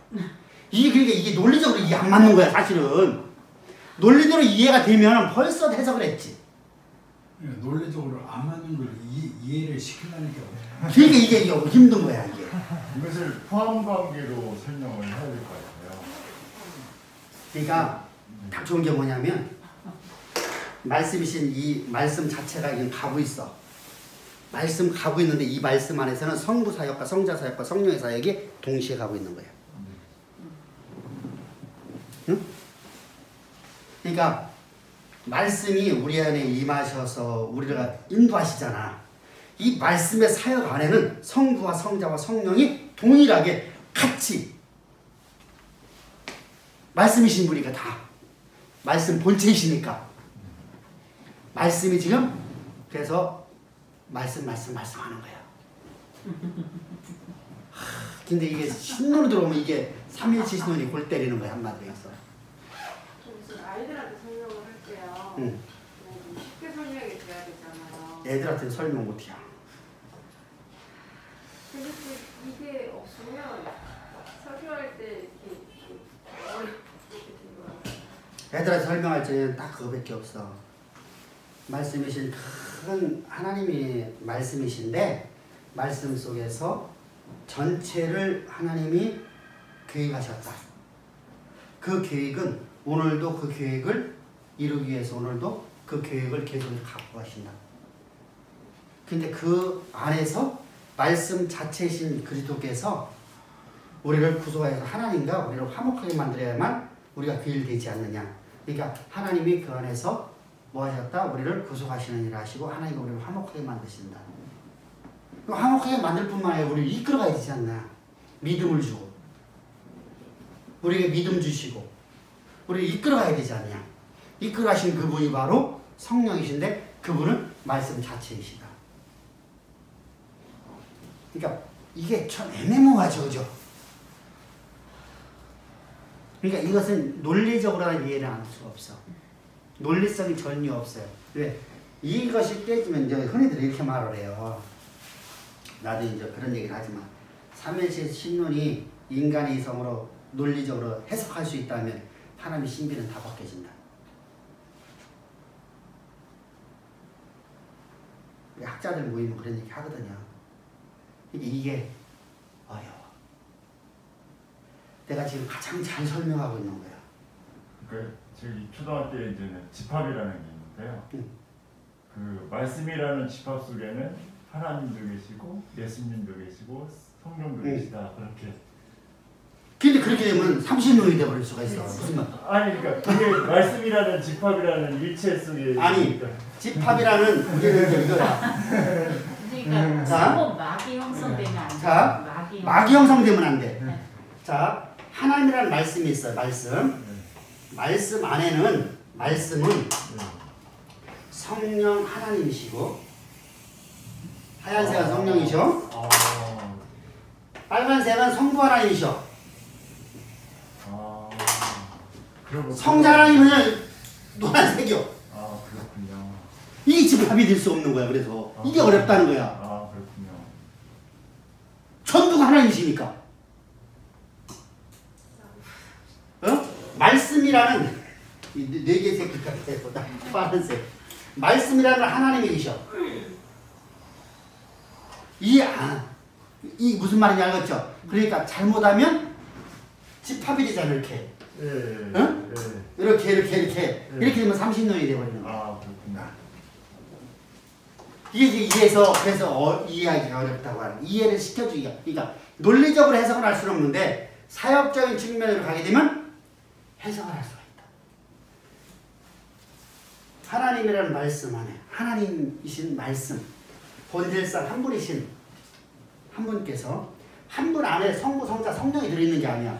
네. 이게 논리적으로 이해 안 맞는 거야, 사실은. 논리적으로 이해가 되면 벌써 해석을 했지. 논리적으로 안 맞는 걸 이해를 시킨다니까. 그러니까 이게 힘든 거야, 이게. 이것을 포함 관계로 설명을 해야 될 것 같아요. 그러니까 딱 좋은 게 뭐냐면 말씀이신 이 말씀 자체가 이게 가고 있어. 말씀 가고 있는데 이 말씀 안에서는 성부 사역과 성자 사역과 성령의 사역이 동시에 가고 있는 거예요. 응? 그러니까 말씀이 우리 안에 임하셔서 우리가 인도하시잖아. 이 말씀의 사역 안에는 성부와 성자와 성령이 동일하게 같이 말씀이신 분이니까 다 말씀 본체이시니까 말씀이 지금 그래서 말씀 하는 거야. 근데 이게 신론으로 들어오면 이게 삼일체 신론이 골 때리는 거야 한마디로 해서. 그래서 아이들한테 설명을 할 때요. 응. 쉽게 설명해 줘야 되잖아요. 애들한테는 설명 못해요. 근데 또 이게 없으면 설교할 때 이렇게 되는 거예요. 애들한테 설명할 때는 딱 그거밖에 없어. 말씀이신 큰 하나님이 말씀이신데 말씀 속에서 전체를 하나님이 계획하셨다. 그 계획은 오늘도 그 계획을 이루기 위해서 오늘도 그 계획을 계속 갖고 가신다. 근데 그 안에서 말씀 자체이신 그리스도께서 우리를 구속하여서 하나님과 우리를 화목하게 만들어야만 우리가 그 일 되지 않느냐. 그러니까 하나님이 그 안에서 뭐 하셨다? 우리를 구속하시는 일을 하시고 하나님과 우리를 화목하게 만드신다. 화목하게 만들 뿐만 아니라 우리를 이끌어가야 되지 않나. 믿음을 주고 우리에게 믿음 주시고 우리를 이끌어가야 되지 않냐. 이끌어가신 그분이 바로 성령이신데 그분은 말씀 자체이시다. 그러니까 이게 참 애매모호하죠. 그죠? 그러니까 이것은 논리적으로는 이해를 할 수가 없어. 논리성이 전혀 없어요. 왜? 이것이 깨지면 이제 흔히들 이렇게 말을 해요. 나도 이제 그런 얘기를 하지만 삼일체 신론이 인간의 이성으로 논리적으로 해석할 수 있다면 하나님의 신비는 다 벗겨진다. 학자들 모이면 그런 얘기 하거든요. 이게 어려워. 내가 지금 가장 잘 설명하고 있는 거야. 그 저희 초등학교 이제는 집합이라는 게 있는데요. 그 말씀이라는 집합 속에는 하나님도 계시고 예수님도 계시고 성령도 계시다 그렇게. 근데 그렇게 되면 삼신론이 되어버릴 수가 있어. 무슨 말? 아니 그러니까 그게 말씀이라는 집합이라는 일체 속에. 아니 집합이라는 우리는 이거야. 그러니까 자. 한번 마귀 형성되면 안 돼. 자, 마귀 형성되면 안 돼. 네. 자, 하나님이라는 말씀이 있어요. 말씀. 말씀 안에는 말씀은 성령 하나님이시고 하얀색은 성령이셔. 빨간색은 성부 하나님이셔. 성자 하나님은 노란색이요. 아 그렇군요. 이게 집합이 될 수 없는 거야. 그래서 이게 어렵다는 거야. 아 그렇군요. 전부가 하나님이시니까. 어? 말씀이라는 네 개 색깔 같아. 파란색. 말씀이라는 하나님이 계셔. 이 무슨 말인지 알겠죠? 그러니까 잘못하면 집합이 되잖아 이렇게. 응? 이렇게 되면 삼신론이 되어버리는 거야. 아 그렇군요. 이게 이해해서 그래서 이해하기가 어렵다고 하는 이해를 시켜주기가. 그러니까 논리적으로 해석을 할 수는 없는데 사역적인 측면으로 가게 되면 해석을 할 수가 있다. 하나님이라는 말씀 안에 하나님이신 말씀 본질상 한 분이신 한 분께서 한 분 안에 성부 성자 성령이 들어있는 게 아니야.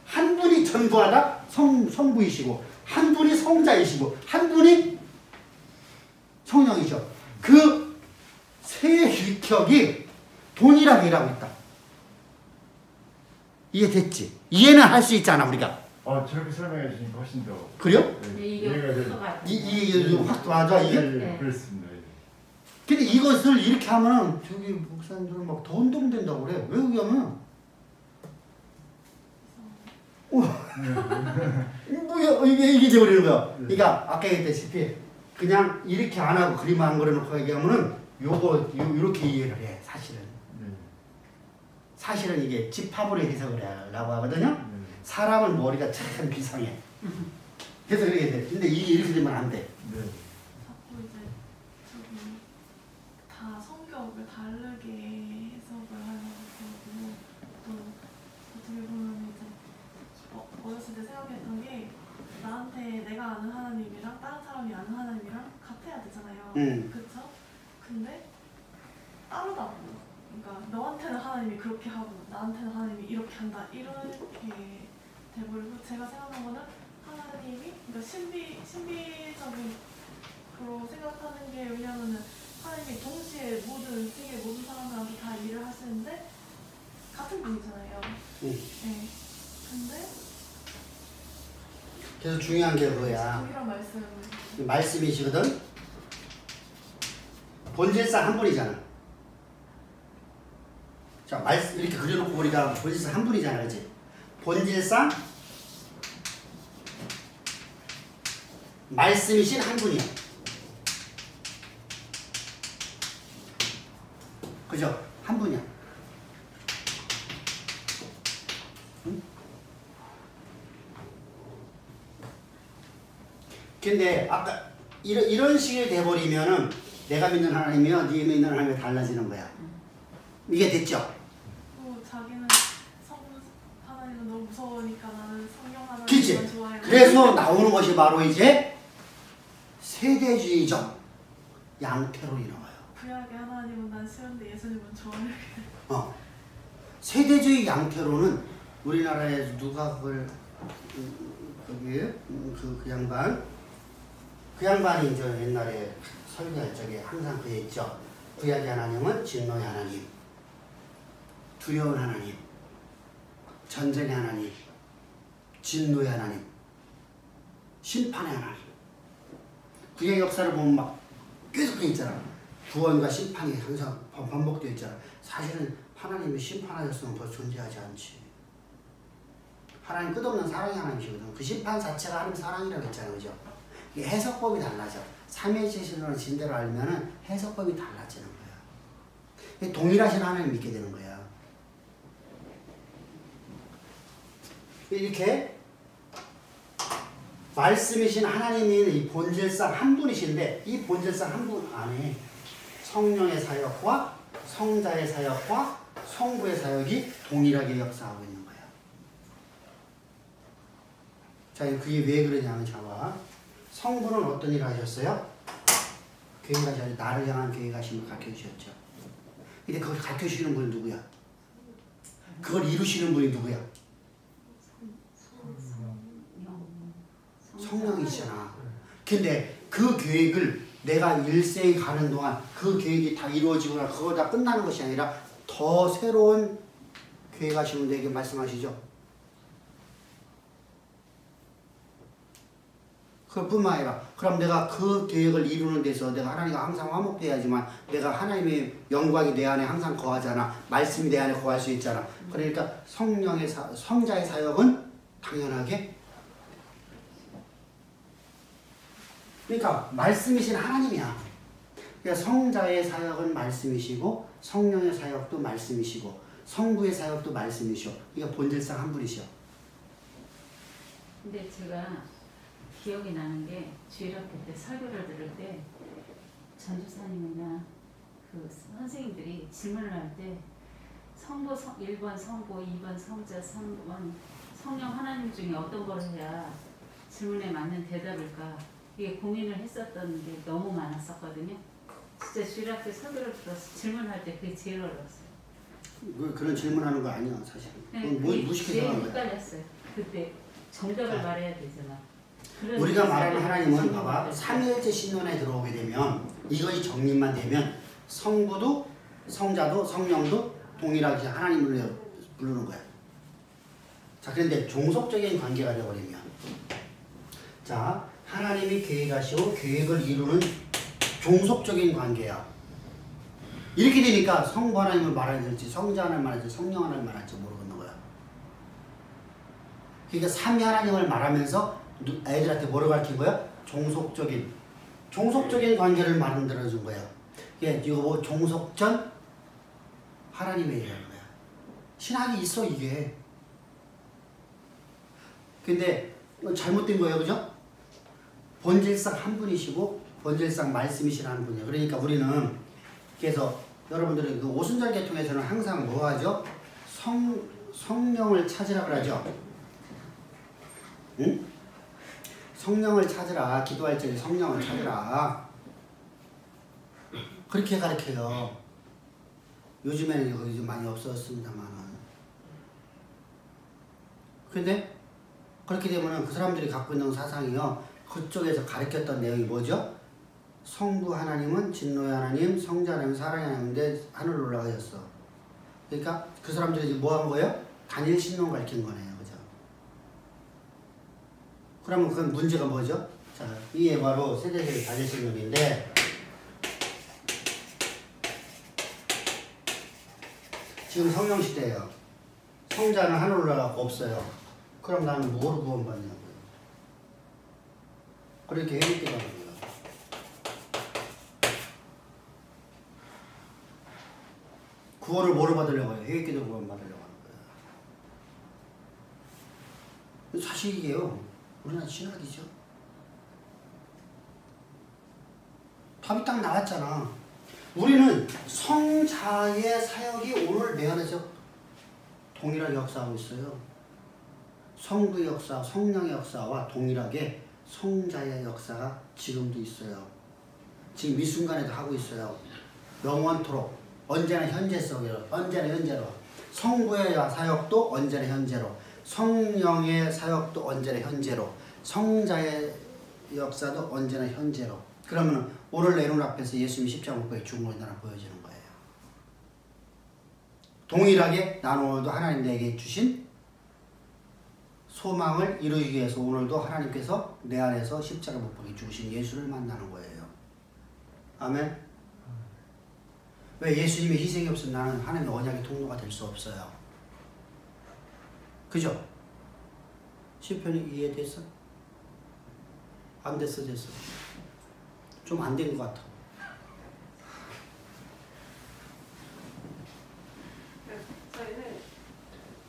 한 분이 전부하다 성부이시고 한 분이 성자이시고 한 분이 성령이죠. 그 세 율격이 동일하게 일하고 있다. 이해됐지? 이해는 할 수 있잖아 우리가. 저렇게 설명해 주시니까 훨씬 더. 그래요? 네, 이게 확 이게 확 맞아 이게? 네, 그렇습니다. 근데 이것을 이렇게 하면은 저기 목사님들은 막 더 혼동된다고 그래. 왜 그러게 하면? 뭐야 이게 돼버리는 거야. 그러니까 아까 얘기했다시피 그냥 이렇게 안 하고 그림 안 그려놓고 얘기하면은 요렇게 이해를 해 사실은. 사실은 이게 집합으로 해석을 하려고 하거든요. 사람은 머리가 참 비상해. 그래서 그렇게 돼. 근데 이게 이렇게 되면 안 돼. 자꾸 이제 저기 다 성격을 다르게 해석을 하는 거고 또 어떻게 보면 이제 어렸을 때 생각했던 게 나한테 내가 아는 하나님이랑 다른 사람이 아는 하나님이랑 같아야 되잖아요. 그쵸? 근데 따르다고. 그러니까 너한테는 하나님이 그렇게 하고 나한테는 하나님이 이렇게 한다. 이렇게 돼버리고 제가 생각한 거는 하나님이 그러니까 신비적인 그로 생각하는 게 왜냐면은 하나님이 동시에 모든 세계 모든 사람들한테 다 일을 하시는데 같은 분이잖아요. 네. 근데 그래서 중요한 게 그거야. 동일한 말씀. 말씀이시거든. 본질상 한 분이잖아. 자, 말씀 이렇게 그려놓고 보니까 본질상 한 분이잖아, 그렇지? 본질상 말씀이신 한 분이야. 그죠? 한 분이야. 응? 근데 아까 이런 식이 돼버리면은 내가 믿는 하나님이요, 네 믿는 하나님이 달라지는 거야. 이게 됐죠? 자기는 하나님은 너무 무서우니까 나는 성령 하나님만 그치? 좋아해. 그래서 나오는 것이 바로 이제 세대주의적 양태론이 나와요. 구약의 하나님은 난 싫은데 예수님은 좋아해. 세대주의 양태론은 우리나라에 누가 그걸 거기 그 양반이 이제 옛날에 설교할 적에 항상 그랬죠. 구약의 하나님은 진노의 하나님, 두려운 하나님, 전쟁의 하나님, 진노의 하나님, 심판의 하나님. 구약 역사를 보면 막 계속 돼 있잖아. 구원과 심판이 항상 반복되어 있잖아. 사실은 하나님이 심판하셨으면 더 존재하지 않지. 하나님 끝없는 사랑의 하나님이시거든. 그 심판 자체가 하나님 사랑이라고 했잖아요. 그죠? 이게 해석법이 달라져. 삼위일체 신론을 진대로 알면은 해석법이 달라지는 거야. 동일하신 하나님 믿게 되는 거야. 이렇게 말씀이신 하나님이 이 본질상 한 분이신데 이 본질상 한 분 안에 성령의 사역과 성자의 사역과 성부의 사역이 동일하게 역사하고 있는 거야. 자, 그게 왜 그러냐면 자봐. 성부는 어떤 일을 하셨어요? 교회가 나를 향한 교회 가심을 가르쳐주셨죠. 근데 그걸 가르쳐주시는 분이 누구야? 그걸 이루시는 분이 누구야? 성령이시잖아. 근데 그 계획을 내가 일생에 가는 동안 그 계획이 다 이루어지거나 그거 다 끝나는 것이 아니라 더 새로운 계획하시는 분에게 말씀하시죠. 그뿐만 아니라 그럼 내가 그 계획을 이루는 데서 내가 하나님과 항상 화목돼야지만 내가 하나님의 영광이 내 안에 항상 거하잖아. 말씀이 내 안에 거할 수 있잖아. 그러니까 성령의 성자의 사역은 당연하게 그러니까 말씀이신 하나님이야. 그러니까 성자의 사역은 말씀이시고 성령의 사역도 말씀이시고 성부의 사역도 말씀이시오. 그러니까 본질상 한 분이시오. 근데 제가 기억이 나는 게 주일학교 때 설교를 들을 때 전주사님이나 그 선생님들이 질문을 할 때 성부 1번 성부, 2번 성자, 3번 성령 하나님 중에 어떤 걸 해야 질문에 맞는 대답일까 이게 고민을 했었던 게 너무 많았었거든요. 진짜 주일학교 설교를 들어서 질문할 때 그게 제일 어려웠어요. 그런 질문하는 거 아니야 사실. 네, 무식해서 하는 거야. 헷갈렸어요. 그때 정답을 말해야 되잖아. 우리가 말하는 하나님은 봐봐 삼위일체 신론에 들어오게 되면 이것이 정립만 되면 성부도 성자도 성령도 동일하게 하나님을 부르는 거야. 자, 그런데 종속적인 관계가 되어버리면 자 하나님이 계획하시고 계획을 이루는 종속적인 관계야. 이렇게 되니까 성부 하나님을 말해야 될지 성자 하나님을 말해야 될지 성령 하나님을 말해야 될지 모르겠는 거야. 그러니까 삼위 하나님을 말하면서 애들한테 뭐를 가르친 거야? 종속적인 관계를 만들어준 거야. 이거 뭐 종속전 하나님의 일이라는 거야. 신학이 있어 이게. 근데 잘못된 거예요, 그죠? 본질상 한 분이시고 본질상 말씀이시라는 분이에요. 그러니까 우리는 그래서 여러분들이 그 오순절 계통에서는 항상 뭐 하죠? 성령을 찾으라 그러죠. 응? 성령을 찾으라. 기도할 적에 성령을 찾으라. 그렇게 가르쳐요. 요즘에는 이거 좀 많이 없어졌습니다만은. 근데 그렇게 되면은 그 사람들이 갖고 있는 사상이요. 그쪽에서 가르쳤던 내용이 뭐죠? 성부 하나님은 진노의 하나님, 성자 하나님, 사랑의 하나님인데 하늘로 올라가셨어. 그러니까 그 사람들이 이제 뭐 한 거예요? 단일 신론 가르친 거네요. 그죠? 그러면 그건 문제가 뭐죠? 자, 이게 바로 세대적인 단일 신론인데 지금 성령 시대예요. 성자는 하늘 올라가고 없어요. 그럼 나는 뭐로 구원받냐고요? 그렇게 해석되는 거예요. 구원을 뭐로 받으려고 해요? 회개기도 구원 받으려고 하는 거예요. 사실이에요. 우리나라 신학이죠. 답이 딱 나왔잖아. 우리는 성자의 사역이 오늘 내 안에서 동일하게 역사하고 있어요. 성부의 역사, 성령의 역사와 동일하게 성자의 역사가 지금도 있어요. 지금 이 순간에도 하고 있어요. 영원토록 언제나 현재성으로, 언제나 현재로. 성부의 사역도 언제나 현재로, 성령의 사역도 언제나 현재로, 성자의 역사도 언제나 현재로. 그러면 오늘 내 눈 앞에서 예수님이 십자가 못 박혀 죽은 걸 나는 보여지는 거예요. 동일하게 나는 오늘도 하나님 내게 주신 소망을 이루기 위해서 오늘도 하나님께서 내 안에서 십자가 못 박혀 죽으신 예수를 만나는 거예요. 아멘. 왜 예수님의 희생이 없으면 나는 하나님의 언약의 통로가 될 수 없어요. 그죠? 시편이 이해됐어? 안 됐어, 됐어. 좀 안 된 것 같아. 저희는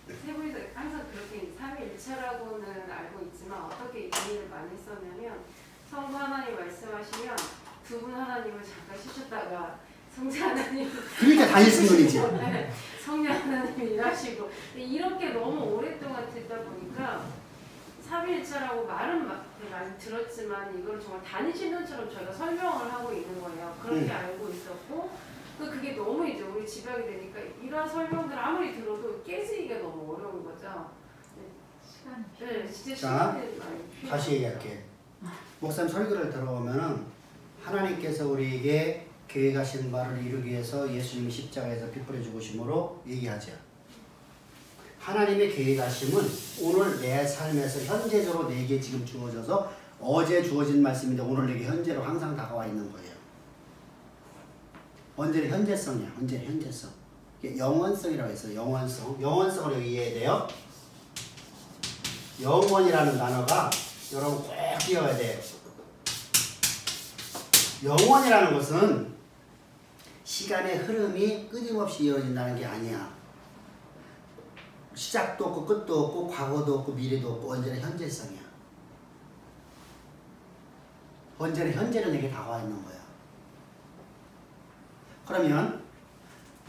세 분이서 항상 그렇게 삼위일체라고는 알고 있지만 어떻게 이해를 많이 썼냐면 성부 하나님 말씀하시면 두 분 하나님을 잠깐 쉬셨다가 성자 하나님 그러니까 단일신론이지. 네, 성령 하나님이 일하시고 이렇게 너무 오랫동안 듣다 보니까 삼위일체라고 말은 많이 들었지만 이걸 정말 단일신론처럼 저희가 설명을 하고 있는 거예요. 그렇게 알고 있었고 그게 너무 이제 우리 집약이 되니까 이런 설명들 아무리 들어도 깨지기가 너무 어려운 거죠. 시간이 네, 진짜 자, 시간이 많이 필요해요. 다시 얘기할게. 목사님 설교를 들어보면은 하나님께서 우리에게 계획하신 바를 이루기 위해서 예수님이 십자가에서 피 뿌려 죽으심으로 얘기하죠. 하나님의 계획하심은 오늘 내 삶에서 현재적으로 내게 지금 주어져서 어제 주어진 말씀인데 오늘 내게 현재로 항상 다가와 있는 거예요. 언제나 현재성이야. 언제나 현재성. 이게 영원성이라고 했어요. 영원성. 영원성을 여기 이해해야 돼요. 영원이라는 단어가 여러분 꼭 기억해야 돼요. 영원이라는 것은 시간의 흐름이 끊임없이 이어진다는 게 아니야. 시작도 없고 끝도 없고 과거도 없고 미래도 없고 언제나 현재성이야. 언제나 현재로 내게 다가와 있는 거야. 그러면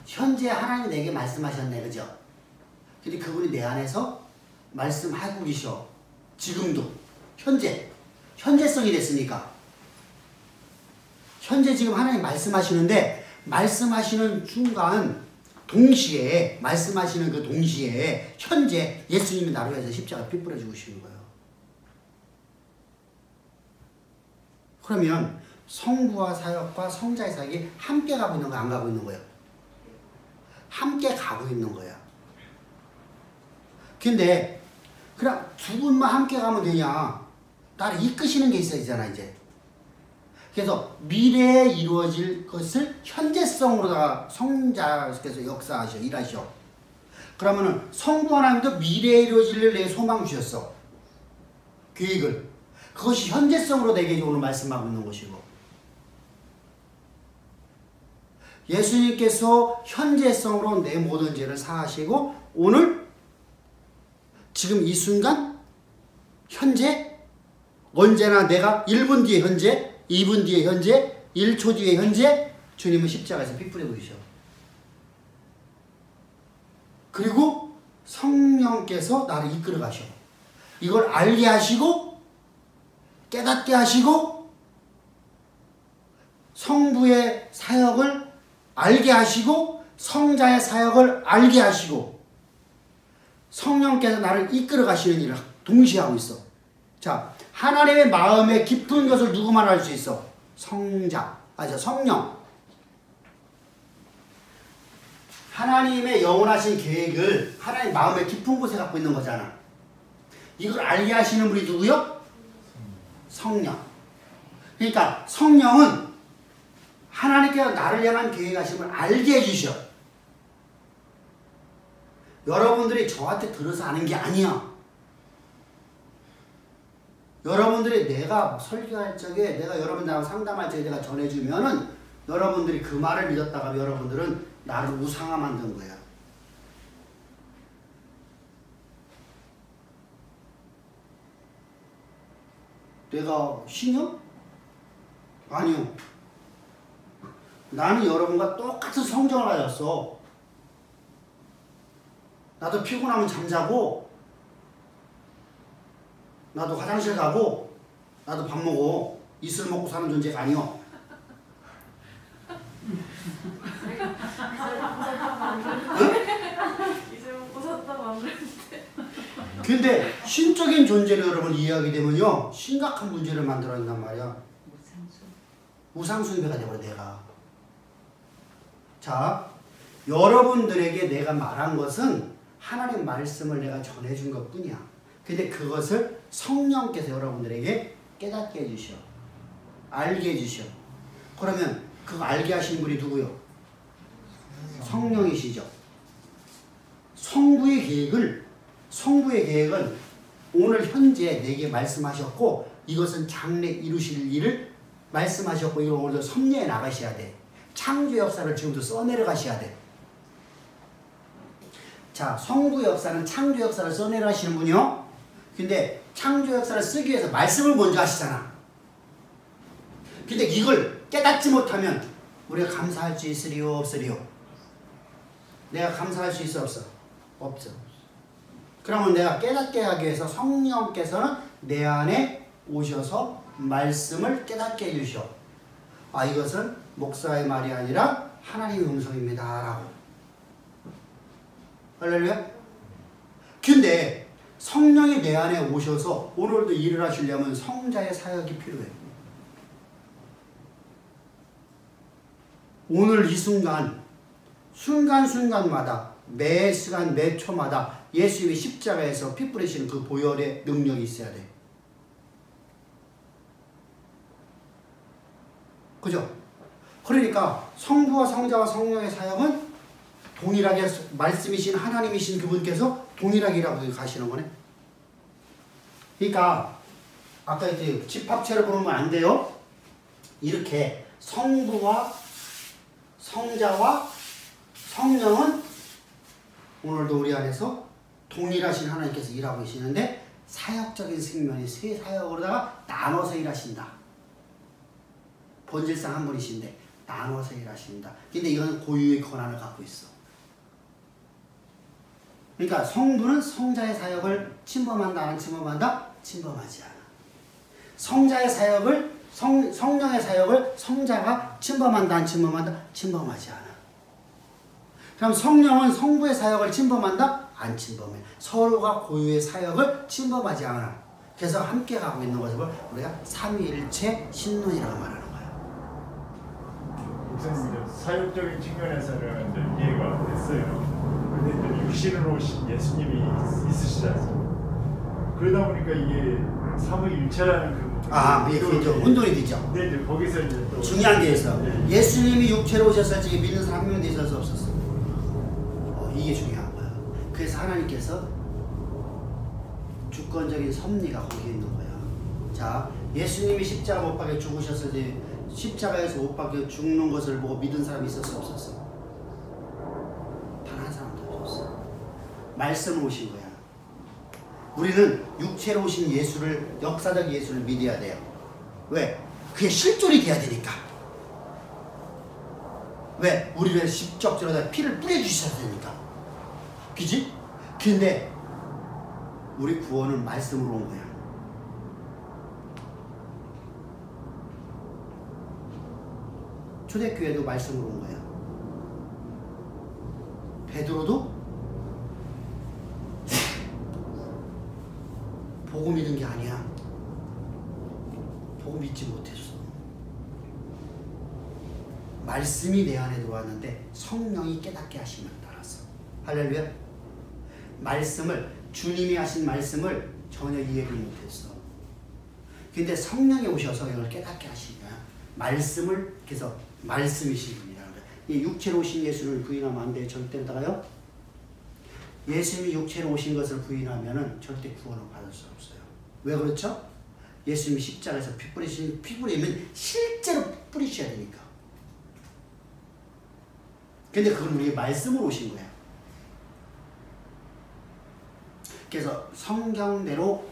현재 하나님이 내게 말씀하셨네. 그죠? 근데 그분이 내 안에서 말씀하고 계셔. 지금도. 현재성이 됐으니까. 현재 지금 하나님 말씀하시는데 말씀하시는 순간 동시에 말씀하시는 그 동시에 현재 예수님이 나로 해서 십자가 피 뿌려 죽으시는 거예요. 그러면 성부와 사역과 성자의 사역이 함께 가고 있는 거야, 안 가고 있는 거예요? 함께 가고 있는 거야. 근데 그냥 두 분만 함께 가면 되냐? 나를 이끄시는 게 있어야 되잖아, 이제. 그래서 미래에 이루어질 것을 현재성으로다가 성자께서 역사하셔, 일하셔. 그러면은 성부 하나님도 미래에 이루어질 일을 내게 소망 주셨어. 계획을. 그것이 현재성으로 내게 오늘 말씀하고 있는 것이고. 예수님께서 현재성으로 내 모든 죄를 사하시고 오늘 지금 이 순간 현재 언제나 내가 1분 뒤에 현재 2분 뒤에 현재, 1초 뒤에 현재, 주님은 십자가에서 피 뿌려 보이셔. 그리고 성령께서 나를 이끌어 가셔. 이걸 알게 하시고 깨닫게 하시고 성부의 사역을 알게 하시고 성자의 사역을 알게 하시고 성령께서 나를 이끌어 가시는 일을 동시에 하고 있어. 자, 하나님의 마음의 깊은 것을 누구만 알 수 있어? 성령. 하나님의 영원하신 계획을 하나님 마음의 깊은 곳에 갖고 있는 거잖아. 이걸 알게 하시는 분이 누구요? 성령. 그러니까 성령은 하나님께서 나를 향한 계획하심을 알게 해주셔. 여러분들이 저한테 들어서 아는 게 아니야. 여러분들이 내가 설교할 적에 내가 여러분들하고 상담할 적에 내가 전해주면은 여러분들이 그 말을 믿었다가 여러분들은 나를 우상화 만든 거야. 내가 신이요? 아니요. 나는 여러분과 똑같은 성정을 가졌어. 나도 피곤하면 잠자고 나도 화장실 가고 나도 밥 먹어. 이슬 먹고 사는 존재가 아니요. 이제 먹고 샀다고 안 그랬는데. 근데 신적인 존재를 여러분 이해하게 되면요 심각한 문제를 만들어낸단 말이야. 우상숭배가 되버려 내가. 자, 여러분들에게 내가 말한 것은 하나님 말씀을 내가 전해준 것 뿐이야. 근데 그것을 성령께서 여러분들에게 깨닫게 해주셔. 알게 해주셔. 그러면 그거 알게 하시는 분이 누구요? 성령이시죠. 성부의 계획은 오늘 현재 내게 말씀하셨고 이것은 장래 이루실 일을 말씀하셨고 이걸 오늘도 섭리해 나가셔야 돼. 창조 역사를 지금도 써내려 가셔야 돼. 자, 성부 역사는 창조 역사를 써내려 가시는 분이요. 근데 창조 역사를 쓰기 위해서 말씀을 먼저 하시잖아. 근데 이걸 깨닫지 못하면 우리가 감사할 수 있으리요 없으리요? 내가 감사할 수 있어 없어? 없어. 그러면 내가 깨닫게 하기 위해서 성령께서는 내 안에 오셔서 말씀을 깨닫게 해주셔. 아, 이것은 목사의 말이 아니라 하나님의 음성입니다 라고. 할렐루야? 근데 성령이 내 안에 오셔서 오늘도 일을 하시려면 성자의 사역이 필요해. 오늘 이 순간순간마다 매 시간 매 초마다 예수님이 십자가에서 피 뿌리시는 그 보혈의 능력이 있어야 돼. 그죠? 그러니까 성부와 성자와 성령의 사역은 동일하게 말씀이신 하나님이신 그분께서 동일하게 일하고 가시는 거네. 그러니까 아까 이제 집합체를 보면 안 돼요. 이렇게 성부와 성자와 성령은 오늘도 우리 안에서 동일하신 하나님께서 일하고 계시는데 사역적인 측면이 세 사역으로다가 나눠서 일하신다. 본질상 한 분이신데 나눠서 일하신다. 근데 이건 고유의 권한을 갖고 있어. 그러니까 성부는 성자의 사역을 침범한다 안 침범한다? 침범하지 않아. 성자의 사역을 성령의 사역을 성자가 침범한다 안 침범한다? 침범하지 않아. 그럼 성령은 성부의 사역을 침범한다? 안 침범해. 서로가 고유의 사역을 침범하지 않아. 그래서 함께 가고 있는 것을 우리가 삼위일체 신론이라고 말하는 거야. 목사님, 사역적인 측면에서는 이제 이해가 됐어요. 근데 이제 육신으로 오신 예수님이 있으시잖아요. 그러다 보니까 이게 삼위일체라는 그게 좀 혼돈이 되죠. 네, 이제 거기서 이제 또 중요한 게 있어. 예수님이 육체로 오셨을 때 믿는 사람 한 명도 있을 수 없었어. 이게 중요한 거야. 그래서 하나님께서 주권적인 섭리가 거기에 있는 거야. 자, 예수님이 십자가 못 박혀 죽으셨을 때 십자가에서 못 박혀 죽는 것을 보고 믿은 사람이 있었어 없었어? 단 한 사람도 없었어. 말씀 오신 거야. 우리는 육체로 오신 예수를, 역사적 예수를 믿어야 돼요. 왜? 그게 실존이 돼야 되니까. 왜? 우리를 십적지로다 피를 뿌려주셔야 되니까. 그지? 근데 우리 구원은 말씀으로 온 거야. 초대교회도 말씀으로 온 거야. 베드로도 보고 믿은 게 아니야. 보고 믿지 못했어. 말씀이 내 안에 들어왔는데 성령이 깨닫게 하심을 따라서. 할렐루야. 말씀을, 주님이 하신 말씀을 전혀 이해를 못했어. 근데 성령이 오셔서 이걸 깨닫게 하시냐. 말씀을, 그래서 말씀이신 분이라는 거야. 이 육체로 오신 예수를 부인하면 안 돼. 절대로다가요. 예수님이 육체로 오신 것을 부인하면은 절대 구원을 받을 수 없어요. 왜 그렇죠? 예수님이 십자가에서 피 뿌리면 실제로 뿌리셔야 되니까. 근데 그건 우리 말씀으로 오신 거야. 그래서 성경대로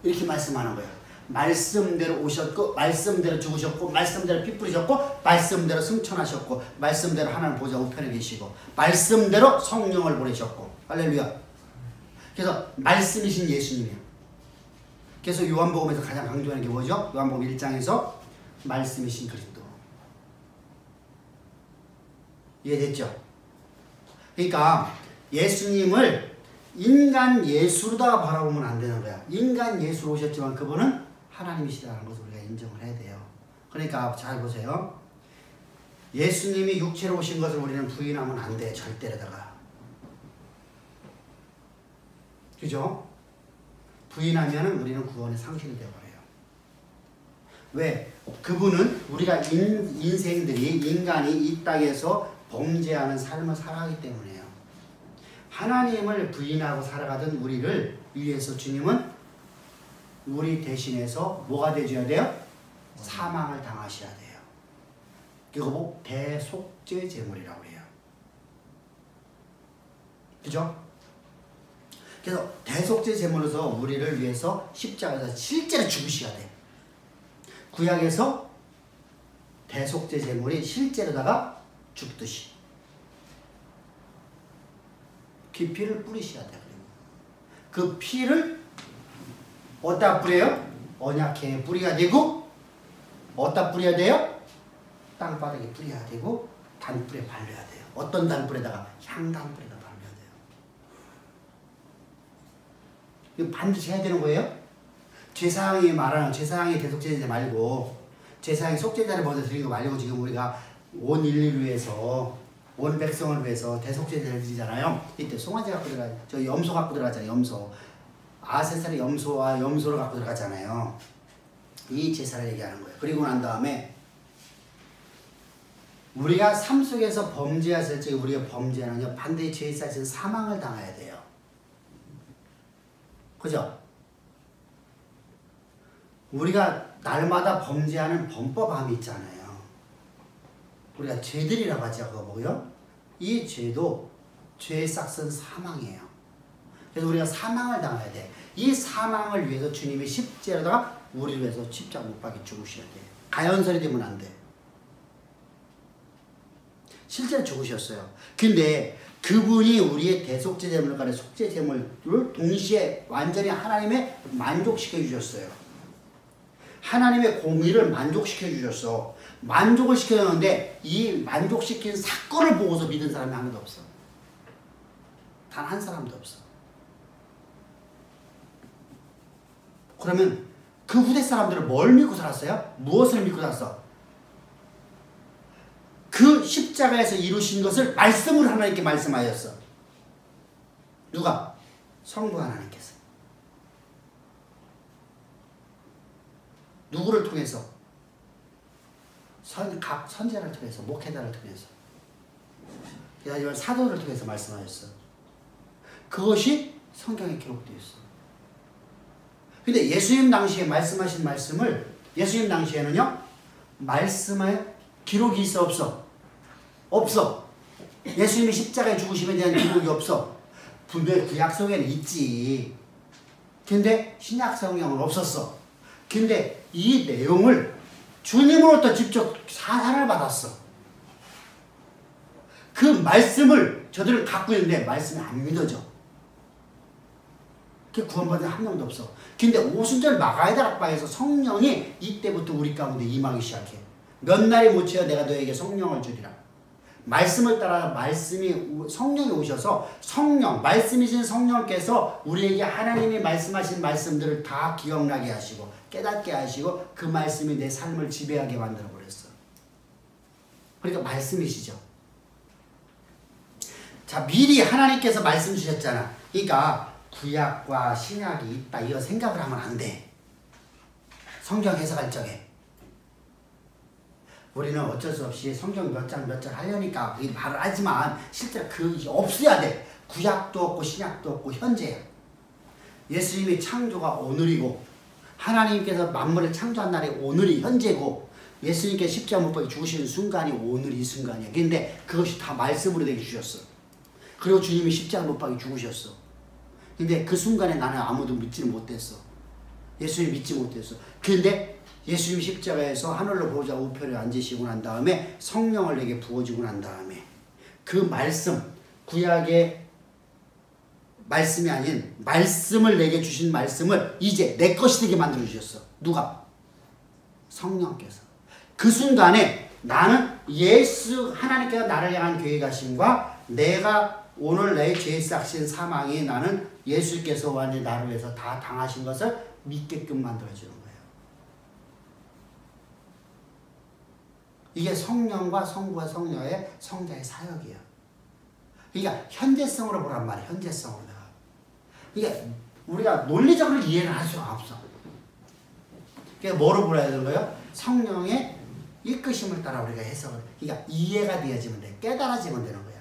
이렇게 말씀하는 거야. 말씀대로 오셨고, 말씀대로 죽으셨고, 말씀대로 피 뿌리셨고, 말씀대로 승천하셨고, 말씀대로 하나님 보좌 우편에 계시고, 말씀대로 성령을 보내셨고. 할렐루야. 그래서 말씀이신 예수님이야. 그래서 요한복음에서 가장 강조하는 게 뭐죠? 요한복음 1장에서 말씀이신 그리스도. 이해됐죠? 그러니까 예수님을 인간 예수로다가 바라보면 안 되는 거야. 인간 예수로 오셨지만 그분은 하나님이시라는 것을 우리가 인정을 해야 돼요. 그러니까 잘 보세요. 예수님이 육체로 오신 것을 우리는 부인하면 안 돼. 절대로다가. 그죠? 부인하면 우리는 구원의 상실이 되어버려요. 왜? 그분은 우리가 인생들이, 인간이 이 땅에서 범죄하는 삶을 살아가기 때문에요. 하나님을 부인하고 살아가던 우리를 위해서 주님은 우리 대신해서 뭐가 되어줘야 돼요? 사망을 당하셔야 돼요. 이거 뭐 대속죄 제물이라고 해요. 그죠? 그래서 대속죄 제물로서 우리를 위해서 십자가에서 실제로 죽으셔야 돼. 구약에서 대속죄 제물이 실제로다가 죽듯이 그 피를 뿌리셔야 돼요. 그 피를 어디다 뿌려요? 언약궤에 뿌려야 되고, 어디다 뿌려야 돼요? 땅바닥에 뿌려야 되고, 단불에 발려야 돼요. 어떤 단불에다가? 향단불에다 발려야 돼요. 이거 반드시 해야 되는 거예요. 제사장이 말하는, 제사장이 대속제자 말고 제사장이 속죄자를 먼저 드리는 거 말고 지금 우리가 온 인류를 위해서, 온 백성을 위해서 대속제자를 드리잖아요. 이때 송아지 갖고 들어가, 저 염소 갖고 들어가잖아요. 염소. 아세살의 염소와 염소를 갖고 들어가잖아요. 이 제사를 얘기하는 거예요. 그리고 난 다음에 우리가 삶 속에서 범죄했을 때 우리가 범죄하는 반드시 죄에 쌓여서 사망을 당해야 돼요. 그죠? 우리가 날마다 범죄하는 범법함이 있잖아요. 우리가 죄들이라고 하죠. 그거 뭐요? 이 죄도 죄의 싹은 사망이에요. 그래서 우리가 사망을 당해야 돼. 이 사망을 위해서 주님이 십자가에다가 우리를 위해서 십자가 못 박혀 죽으셔야 돼. 가연설이 되면 안 돼. 실제로 죽으셨어요. 근데 그분이 우리의 대속죄 제물과 속죄 제물을 동시에 완전히 하나님의 만족시켜 주셨어요. 하나님의 공의를 만족시켜 주셨어. 만족을 시켜줬는데 이 만족시킨 사건을 보고서 믿은 사람이 아무도 없어. 단 한 사람도 없어. 그러면 그 후대 사람들은 뭘 믿고 살았어요? 무엇을 믿고 살았어? 그 십자가에서 이루신 것을 말씀으로 하나님께 말씀하였어. 누가? 성부 하나님께서. 누구를 통해서? 각 선지자를 통해서, 목회자를 통해서, 사도를 통해서 말씀하셨어. 그것이 성경에 기록되어 있어. 근데 예수님 당시에 말씀하신 말씀을, 예수님 당시에는요, 말씀에 기록이 있어, 없어? 없어. 예수님이 십자가에 죽으심에 대한 기록이 없어. 분명히 구약 성경에는 있지. 근데 신약 성경은 없었어. 근데 이 내용을 주님으로부터 직접 사상을 받았어. 그 말씀을 저들은 갖고 있는데 말씀이 안 믿어져. 그 구원받은 한 명도 없어. 근데 오순절 마가이다 락방에서 성령이 이때부터 우리 가운데 임하기 시작해. 몇 날이 못 채워 내가 너에게 성령을 주리라. 말씀을 따라 성령이 오셔서 말씀이신 성령께서 우리에게 하나님이 말씀하신 말씀들을 다 기억나게 하시고 깨닫게 하시고 그 말씀이 내 삶을 지배하게 만들어 버렸어. 그러니까 말씀이시죠. 자, 미리 하나님께서 말씀 주셨잖아. 그러니까 구약과 신약이 있다 이런 생각을 하면 안 돼. 성경 해석할 적에 우리는 어쩔 수 없이 성경 몇 장 하려니까 말을 하지만 실제로 그게 없어야 돼. 구약도 없고 신약도 없고 현재야. 예수님이 창조가 오늘이고 하나님께서 만물을 창조한 날이 오늘이 현재고 예수님께 십자가 못 박혀 죽으시는 순간이 오늘 이 순간이야. 근데 그것이 다 말씀으로 되게 주셨어. 그리고 주님이 십자가 못 박혀 죽으셨어. 근데 그 순간에 나는 아무도 믿지를 못했어. 예수님 믿지 못했어. 근데 예수님이 십자가에서 하늘로 보좌 우편에 앉으시고 난 다음에 성령을 내게 부어주고 난 다음에 그 말씀, 구약의 말씀이 아닌 말씀을 내게 주신 말씀을 이제 내 것이 되게 만들어 주셨어. 누가? 성령께서. 그 순간에 나는 하나님께서 나를 향한 계획하심과 내가 오늘 내 죄 삭신 사망이 나는 예수께서 완전히 나를 위해서 다 당하신 것을 믿게끔 만들어주는 거예요. 이게 성령과 성부와 성녀의 성자의 사역이에요. 그러니까 현재성으로 보란 말이에요. 현재성으로. 이게 우리가 논리적으로 이해를 할 수가 없어. 그러니까 뭐로 보아야 되는 거예요? 성령의 이끄심을 따라 우리가 해석을. 그러니까 이해가 되어지면 돼. 깨달아지면 되는 거야.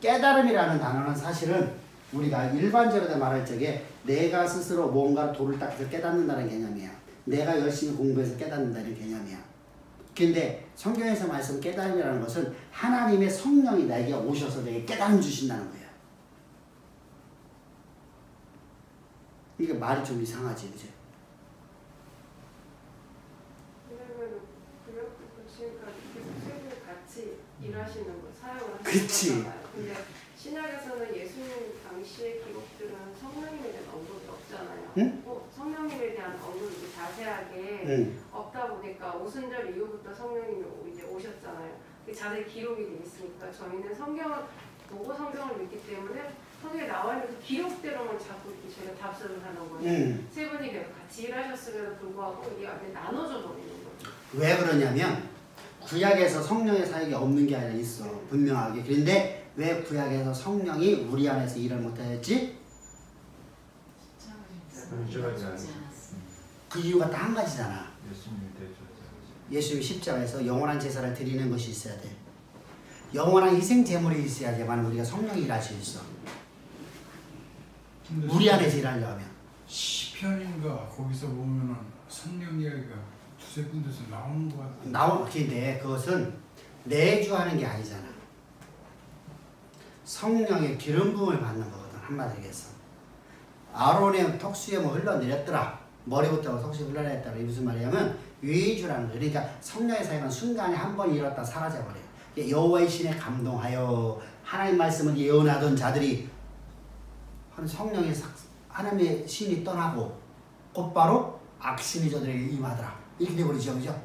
깨달음이라는 단어는 사실은 우리가 일반적으로 말할 적에 내가 스스로 뭔가 도를 닦아서 깨닫는다는 개념이야. 내가 열심히 공부해서 깨닫는다는 개념이야. 근데 성경에서 말씀 깨달음이라는 것은 하나님의 성령이 나에게 오셔서 내게 깨달음 주신다는 거야. 이게 말이 좀 이상하지, 그치? 왜냐면 구약부터 지금까지 계속 세분 같이 일하시는 거, 사역을 하시는 그치. 거잖아요. 근데 신약에서는 예수님 당시의 기록들은 성령님에 대한 언급이 없잖아요. 응? 성령님에 대한 언급이 자세하게 응. 없다 보니까 오순절 이후부터 성령님이 이제 오셨잖아요. 자세히 기록이 돼 있으니까 저희는 성경을 보고 성경을 믿기 때문에 성경에 나와 있는 그 기록대로만 자꾸 이렇게 저희가 답습을 하는 거예요. 세 분이 같이 일하셨음에도 불구하고 이게 완전히 나눠져 버리는 거죠. 왜 그러냐면 구약에서 성령의 사역이 없는 게 아니라 있어. 분명하게. 그런데 왜 구약에서 성령이 우리 안에서 일을 못하였지? 그 이유가 딱 한 가지잖아. 예수님이 십자가에서 영원한 제사를 드리는 것이 있어야 돼. 영원한 희생 제물이 있어야지만 우리가 성령이 일할 수 있어. 우리 안에서 일하려면. 시편인가 거기서 보면은 성령 이야기가 두세 군데서 나오는 것 같아. 근데 그것은 내주하는 게 아니잖아. 성령의 기름 부음을 받는 거거든. 한마디로 해서. 아론의 턱수에 뭐 흘러내렸더라. 머리부터 턱수에 흘러내렸더라. 이게 무슨 말이냐면 외주라는 거예요. 그러니까 성령의 사역은 순간에 한 번 일었다 사라져버려요. 여호와의 신에 감동하여 하나님 말씀을 예언하던 자들이 성령의 하나님의 신이 떠나고 곧바로 악신이 저들에게 임하더라. 이렇게 돼버리죠. 그죠?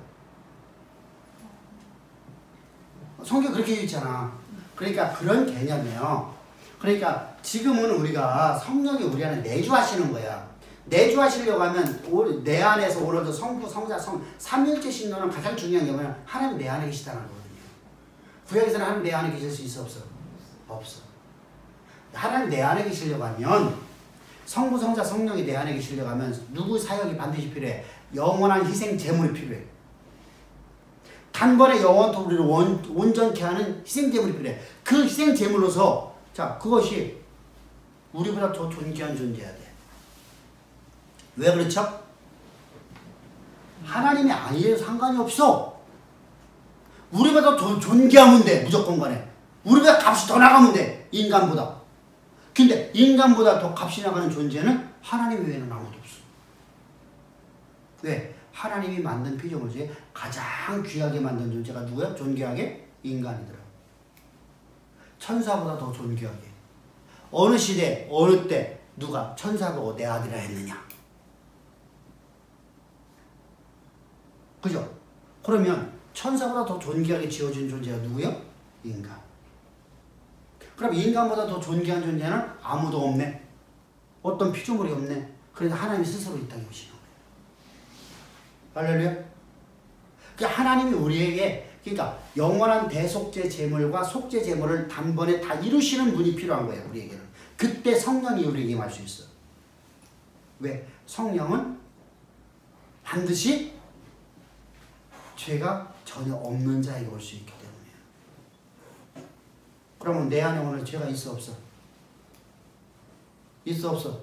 성경 그렇게 되어 있잖아. 그러니까 그런 개념이에요. 그러니까 지금은 우리가 성령이 우리 안에 내주하시는 거야. 내주하시려고 하면 내 안에서 오늘도 성부, 성자, 삼위일체 신론은 가장 중요한 게 뭐냐면 하나님 내 안에 계시다는 거거든요. 구약에서는 하나님 내 안에 계실 수 있어 없어? 없어. 하나님 내 안에 계시려고 하면 성부, 성자, 성령이 내 안에 계시려고 하면 누구 사역이 반드시 필요해? 영원한 희생 제물이 필요해. 단번에 영원토 우리를 온전케 하는 희생 제물이 필요해. 그 희생 제물로서 자 그것이 우리보다 더 존귀한 존재여야 돼. 왜 그렇죠? 하나님이 아니어도 상관이 없어. 우리보다 더 존귀하면 돼. 무조건 간에. 우리보다 값이 더 나가면 돼. 인간보다. 근데 인간보다 더 값이 나가는 존재는 하나님 외에는 아무도 없어. 왜? 하나님이 만든 피조물 중에 가장 귀하게 만든 존재가 누구야? 존귀하게? 인간이더라. 천사보다 더 존귀하게. 어느 시대, 어느 때 누가 천사 보고 내 아들이라 했느냐? 그죠? 그러면 천사보다 더 존귀하게 지어진 존재가 누구요? 인간. 그럼 인간보다 더 존귀한 존재는 아무도 없네. 어떤 피조물이 없네. 그래서 하나님이 스스로 이 땅에 오시는 거예요. 할렐루야. 그러니까 하나님이 우리에게 그러니까 영원한 대속죄 제물과 속죄 제물을 단번에 다 이루시는 분이 필요한 거예요. 우리에게는. 그때 성령이 우리에게 임할 수 있어. 왜? 성령은 반드시 죄가 전혀 없는 자에게 올 수 있기 때문이에요. 그러면 내 안에 오늘 죄가 있어 없어? 있어 없어?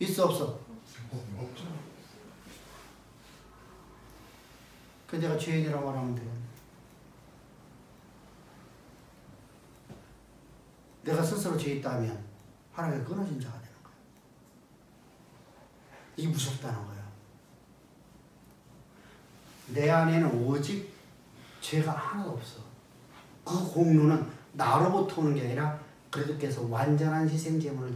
있어 없어? 없죠. 그 내가 죄인이라고 말하면 돼요. 내가 스스로 죄 있다 하면 하나님의 끊어진 자가 되는 거예요. 이게 무섭다는 거예요. 내 안에는 오직 죄가 하나도 없어. 그 공로는 나로부터 오는 게 아니라 그리스도께서 완전한 희생 제물을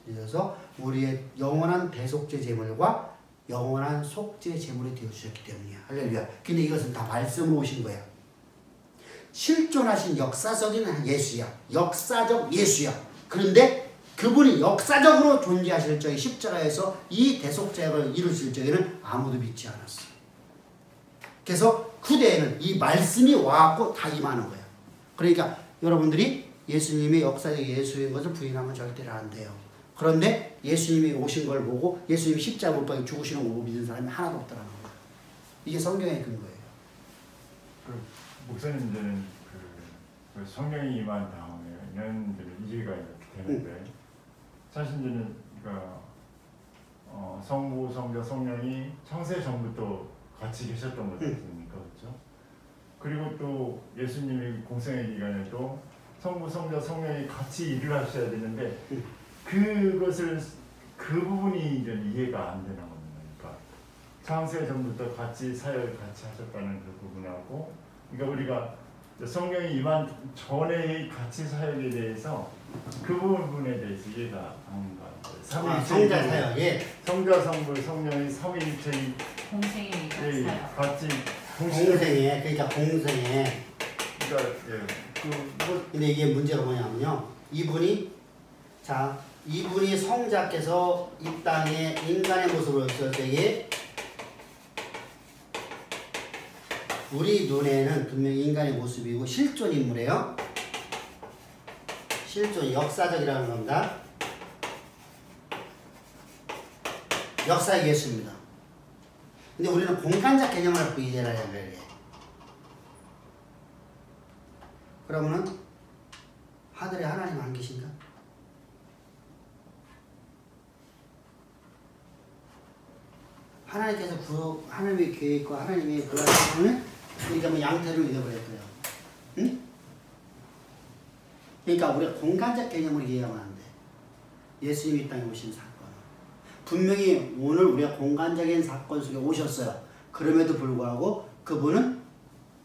드려서 우리의 영원한 대속죄 제물과 영원한 속죄 제물이 되어 주셨기 때문이야. 할렐루야. 근데 이것은 다 말씀으로 오신 거야. 실존하신 역사적인 예수야. 역사적 예수야. 그런데 그분이 역사적으로 존재하실 적에 십자가에서 이 대속죄를 이루실 적에는 아무도 믿지 않았어. 그래서 그대에는 이 말씀이 와갖고 다 임하는 거야. 그러니까 여러분들이 예수님이 역사적 예수인 것을 부인하면 절대로 안 돼요. 그런데 예수님이 오신 걸 보고 예수님이 십자가 못 박혀 죽으시는 걸 믿는 사람이 하나도 없다는 거예요. 이게 성경의 근거예요. 그 목사님들은 그 성령이 임한 다음에는 이해가 이렇게 되는데 자신들은 그러니까 성부, 성자, 성령이 창세 전부터 같이 계셨던 거지 않습니까? 그렇죠? 그리고 또 예수님이 공생의 기간에도 성부, 성자, 성령이 같이 일을 하셔야 되는데 그것을 그 부분이 이제 이해가 안 되는 겁니다. 그러니까 창세 전부터 같이 사역을 같이 하셨다는 그 부분하고, 그러니까 우리가 성령이 임한 전에 같이 사역에 대해서 그 부분에 대해서 이해가 안 가요. 성자 사역, 예. 성자, 성부, 성령이 삼위일체의 공생의 사역. 같이 공생에, 그러니까 공생에. 그러니까 예. 근데 이게 문제가 뭐냐면요. 이분이 성자께서 이 땅에 인간의 모습으로 오셨을 때에 우리 눈에는 분명히 인간의 모습이고 실존 인물이에요. 실존, 역사적이라는 겁니다. 역사의 예수입니다. 근데 우리는 공간적 개념을 갖고 이해를 하려고 그래요. 그러면은 하늘에 하나님 안 계신가? 하나님께서 하나님의 계획과 하나님의 그 하시는 그러니까 뭐 양태를 잃어버렸어요. 응? 그러니까 우리가 공간적 개념으로 이해하면 안 돼. 예수님이 이 땅에 오신 사건. 분명히 오늘 우리가 공간적인 사건 속에 오셨어요. 그럼에도 불구하고 그분은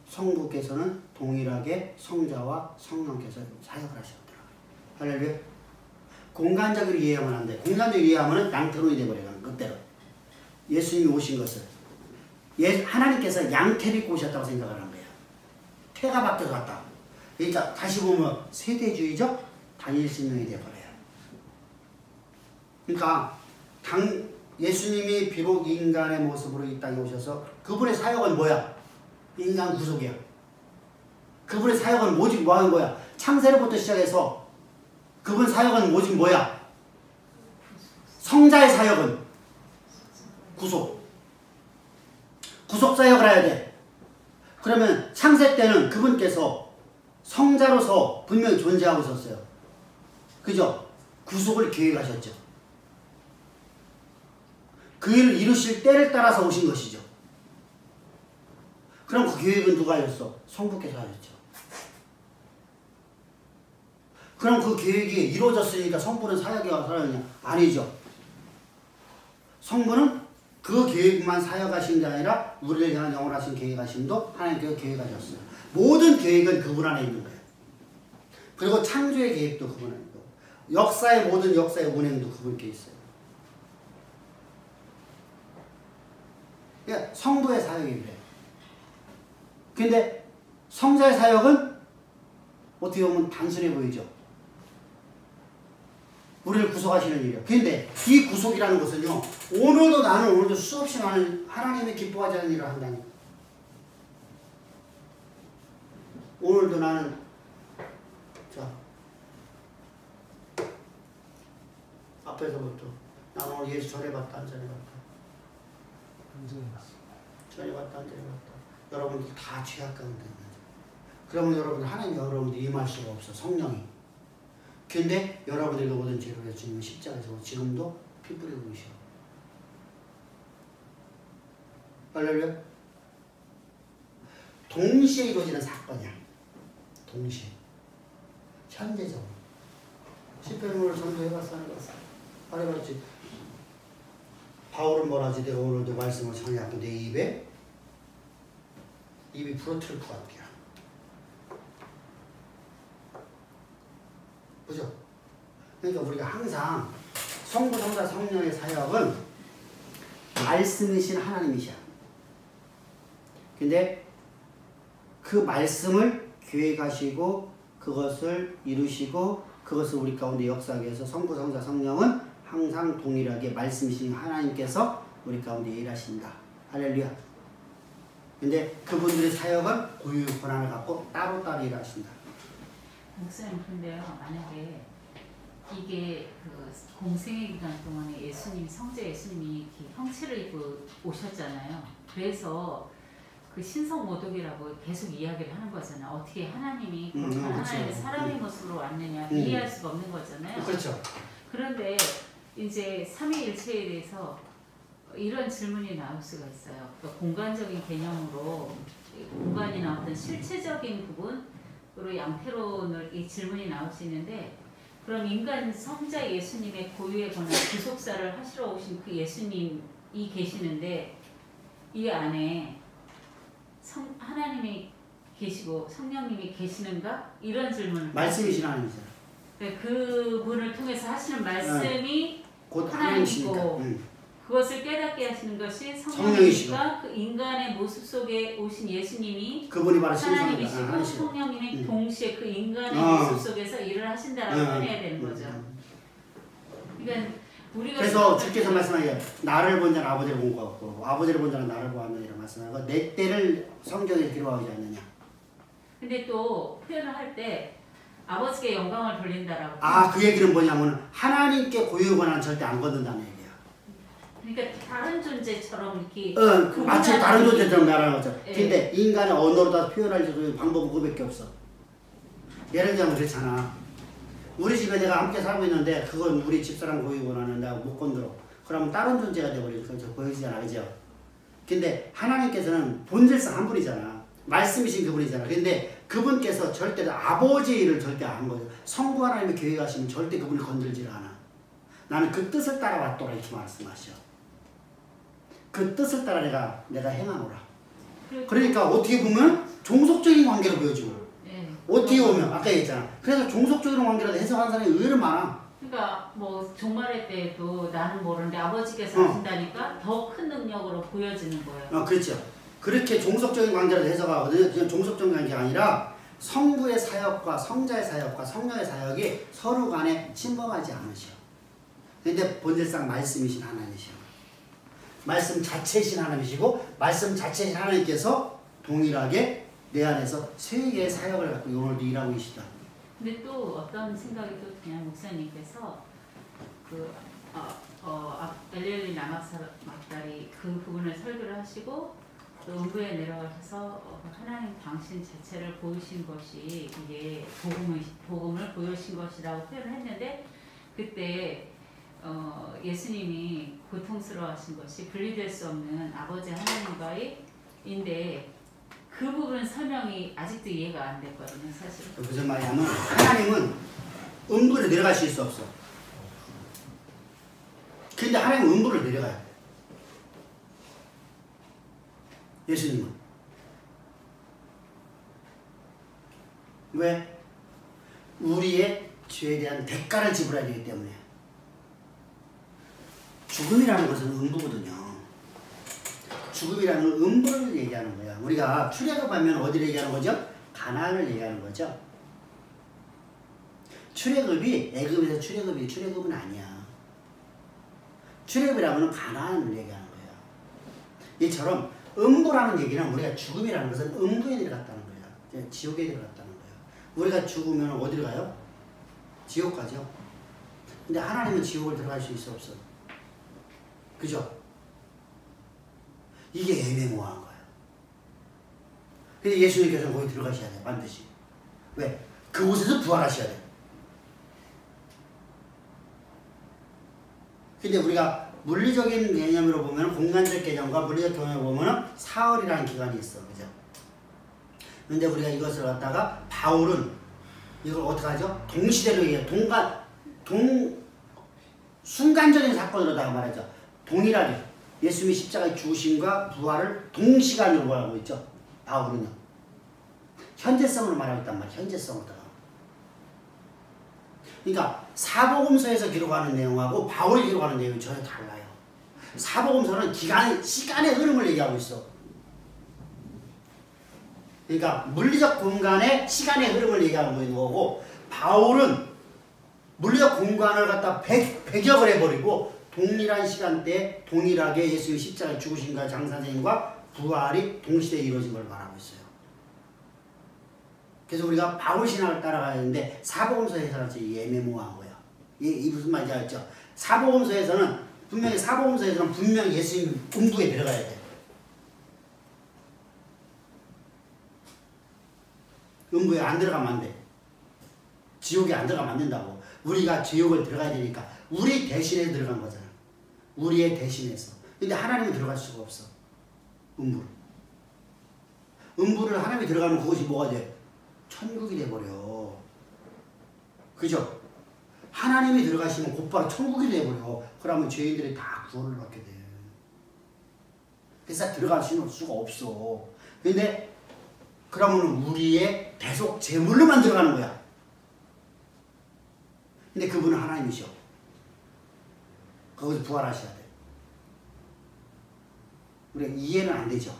성부께서는 동일하게 성자와 성령께서 사역을 하셨더라. 할렐루야. 공간적으로 이해하면 안 돼. 공간적으로 이해하면 양태로 이해버려요. 그때로. 예수님이 오신 것을 하나님께서 양태를 입고 오셨다고 생각을 한 거예요. 태가 바뀌어서 왔다. 그러니까 다시 보면 세대주의적 단일신령이 되어버려요. 그러니까 예수님이 비록 인간의 모습으로 이 땅에 오셔서 그분의 사역은 뭐야? 인간 구속이야. 그분의 사역은 오직 뭐 하는 거야? 창세로부터 시작해서 그분 사역은 오직 뭐야? 성자의 사역은 구속. 구속 사역을 해야 돼. 그러면 창세 때는 그분께서 성자로서 분명히 존재하고 있었어요. 그죠? 구속을 계획하셨죠. 그 일을 이루실 때를 따라서 오신 것이죠. 그럼 그 계획은 누가 하셨어? 성부께서 하셨죠. 그럼 그 계획이 이루어졌으니까 성부는 사역이 사역이냐? 아니죠. 성부는 그 계획만 사역하신 게 아니라 우리를 향한 영원하신 계획하심도 하나님께서 계획하셨어요. 모든 계획은 그분 안에 있는 거예요. 그리고 창조의 계획도 그분 안에 있고 역사의 모든 역사의 운행도 그분께 있어요. 그러니까 성부의 사역이 그래요. 근데 성자의 사역은 어떻게 보면 단순해 보이죠. 우리를 구속하시는 일이에요. 근데 이 구속이라는 것은요. 오늘도 수없이 많은 하나님이 기뻐하지 않는 일을 한다니까. 오늘도 나는 자 앞에서부터 나는 오늘 예수 전해봤다 안 전해봤다 전해봤다 안 전해봤다 여러분들 다 죄악 가운데 있는 거죠. 그러면 여러분들 하나님 여러분들 임할 수가 없어 성령이. 근데 여러분들이 모든 죄를 위해 주님은 십자가에서 지금도 피 뿌리고 계셔. 할렐루야. 동시에 이루어지는 사건이야. 동시에. 현재적으로. 시편을 전도해봤어 안 해봤어? 안 해봤지. 바울은 뭐라지? 내가 오늘도 말씀을 전해갖고 내 입이 부러뜨릴 것 같아요. 그죠? 그러니까 우리가 항상 성부, 성자, 성령의 사역은 말씀이신 하나님이셔. 근데 그 말씀을 계획하시고 그것을 이루시고 그것을 우리 가운데 역사하기 위해서 성부, 성자, 성령은 항상 동일하게 말씀이신 하나님께서 우리 가운데 일하신다. 할렐루야. 근데 그분들의 사역은 고유 권한을 갖고 따로따로 일하신다. 목사님 근데요 만약에 이게 그 공생의 기간 동안에 예수님 성자 예수님이 이렇게 형체를 입고 오셨잖아요. 그래서 그 신성 모독이라고 계속 이야기를 하는 거잖아요. 어떻게 하나님이 하나님의 사람의 모습으로 왔느냐 이해할 수가 없는 거잖아요. 그렇죠. 그런데 이제 삼위일체에 대해서 이런 질문이 나올 수가 있어요. 그러니까 공간적인 개념으로 공간이나 어떤 실체적인 부분으로 양태론을 이 질문이 나올 수 있는데 그럼 인간 성자 예수님의 고유의 권한 구속사를 하시러 오신 그 예수님이 계시는데 이 안에 하나님이 계시고 성령님이 계시는가? 이런 질문을 말씀이신 하나님이잖아요. 그분을 통해서 하시는 말씀이 곧 하나님이고 하나님이시니까. 그것을 깨닫게 하시는 것이 성령이시고. 성령이니까 그 인간의 모습 속에 오신 예수님이 그분이 바로 하나님이시고 신성이시고 성령님이 동시에 그 인간의 모습 속에서 일을 하신다라고 해야 되는 거죠. 그러니까 우리가 그래서 주께서 말씀하기에 나를 본 자는 아버지를 본 것 같고 아버지를 본 자는 나를 보았느니라 말씀하고 내 때를 성경에 기록하지 않느냐. 근데 또 표현을 할 때 아버지께 영광을 돌린다라고. 그 얘기는 뭐냐면 하나님께 고유 권한은 절대 안 걷는다는 얘기야. 그러니까 다른 존재처럼 이렇게 마치 다른 존재처럼 말하는 거죠. 예. 근데 인간의 언어로 다 표현할 수 있는 방법은 그거밖에 없어. 예를 들면 그렇잖아. 우리 집에 내가 함께 살고 있는데 그건 우리 집사람 고유 권한은 내가 못 건드려. 그러면 다른 존재가 돼버리니까 보여지잖아. 그죠? 근데 하나님께서는 본질상 한 분이잖아. 말씀이신 그분이잖아. 근데 그분께서 절대 아버지의 일을 절대 안 하는 거죠. 성부 하나님의 계획하시면 절대 그분을 건들지 않아. 나는 그 뜻을 따라왔더라 이렇게 말씀하셔. 그 뜻을 따라 내가 행하노라. 그러니까 어떻게 보면 종속적인 관계로 보여지고 어떻게 보면 아까 얘기했잖아. 그래서 종속적인 관계라도 해석하는 사람이 의외로 많아. 그러니까 뭐 종말의 때에도 나는 모르는데 아버지께서 하신다니까 더 큰 능력으로 보여지는 거예요. 그렇죠. 그렇게 종속적인 관계라도 해석하거든요. 그냥 종속적인 관계가 아니라 성부의 사역과 성자의 사역과 성령의 사역이 서로 간에 침범하지 않으셔. 근데 본질상 말씀이신 하나님이시오. 말씀 자체이신 하나님이시고 말씀 자체이신 하나님께서 동일하게 내 안에서 세 개의 사역을 갖고 오늘도 일하고 계시다. 근데 또 어떤 생각이 또 그냥 목사님께서 엘리엘리 남학사 막달이 그 부분을 설교를 하시고 또 음부에 내려가셔서 하나님 당신 자체를 보이신 것이 이게 복음을 보여주신 것이라고 표현을 했는데 그때 예수님이 고통스러워하신 것이 분리될 수 없는 아버지 하나님과의 인데 그 부분 설명이 아직도 이해가 안 됐거든요, 사실. 무슨 말이냐면 하나님은 음부에 내려가실 수 없어. 근데 하나님은 음부를 내려가야 돼. 예수님은. 왜? 우리의 죄에 대한 대가를 지불해야 되기 때문에. 죽음이라는 것은 음부거든요. 죽음이라는 건 음부를 얘기하는 거야. 우리가 출애굽하면 어디를 얘기하는 거죠? 가나안을 얘기하는 거죠. 출애굽이 애굽에서 출애굽은 아니야. 출애굽이라면 가나안을 얘기하는 거야. 이처럼 음부라는 얘기는 우리가 죽음이라는 것은 음부에 들어갔다는 거야. 지옥에 들어갔다는 거야. 우리가 죽으면 어디로 가요? 지옥 가죠. 근데 하나님은 지옥을 들어갈 수 있어 없어? 그죠? 이게 애매모호한 거야. 근데 예수님께서는 거기 들어가셔야 돼. 반드시. 왜? 그곳에서 부활하셔야 돼. 근데 우리가 물리적인 개념으로 보면, 공간적 개념과 물리적 개념으로 보면 사흘이라는 기간이 있어. 그죠? 근데 우리가 이것을 갖다가 바울은 이걸 어떻게 하죠? 동시대로 얘기해요. 순간적인 사건으로다가 말하죠. 동일하게 예수님이 십자가의 죽으심과 부활을 동시간으로 말하고 있죠. 바울은요. 현재성으로 말하고 있단 말이에요. 현재성으로다가. 그러니까 사복음서에서 기록하는 내용하고 바울이 기록하는 내용이 전혀 달라요. 사복음서는 시간의 흐름을 얘기하고 있어. 그러니까 물리적 공간의 시간의 흐름을 얘기하고 있는 거고, 바울은 물리적 공간을 갖다 배격을 해버리고 동일한 시간대에 동일하게 예수의 십자가의 죽으심과 장사생과 부활이 동시대에 이루어진 걸 말하고 있어요. 그래서 우리가 바울 신학을 따라가야 되는데 사복음서에서는 애매모호한 거야. 이 무슨 말인지 알죠? 사복음서에서는 분명히 예수님 음부에 들어가야 돼. 음부에 안 들어가면 안 돼. 지옥에 안 들어가면 안 된다고. 우리가 지옥을 들어가야 되니까 우리 대신에 들어간 거잖아. 우리의 대신해서. 근데 하나님은 들어갈 수가 없어. 음부를 하나님이 들어가면 그것이 뭐가 돼? 천국이 돼버려. 그죠? 하나님이 들어가시면 곧바로 천국이 돼버려. 그러면 죄인들이 다 구원을 받게 돼. 그래서 들어갈 수가 없어. 근데 그러면 우리의 대속 제물로만 들어가는 거야. 근데 그분은 하나님이셔. 거기서 부활하셔야 돼. 우리가 이해는 안 되죠.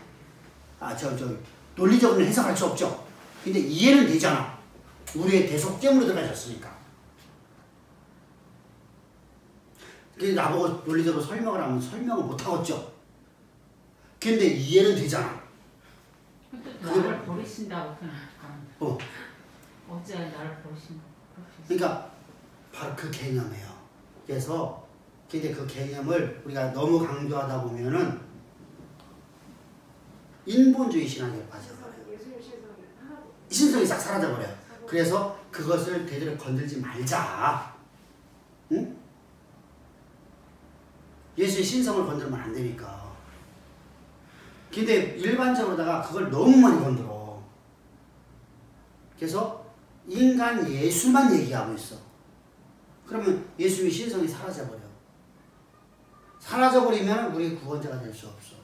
논리적으로는 해석할 수 없죠. 근데 이해는 되잖아. 우리의 대속제물로 들어가셨으니까. 그래서 나보고 논리적으로 설명을 하면 설명을 못하겠죠. 근데 이해는 되잖아. 나를 버리신다고 생각하는. 어째 나를 버리신다. 그러니까 바로 그 개념이에요. 그래서 근데 그 개념을 우리가 너무 강조하다 보면은 인본주의 신앙에 빠져버려요. 예수님 신성이 하나도 신성이 싹 사라져버려요. 그래서 그것을 되도록 건들지 말자. 응? 예수의 신성을 건들면 안 되니까. 근데 일반적으로다가 그걸 너무 많이 건드려. 그래서 인간 예수만 얘기하고 있어. 그러면 예수의 신성이 사라져버려. 사라져버리면 우리의 구원자가 될 수 없어.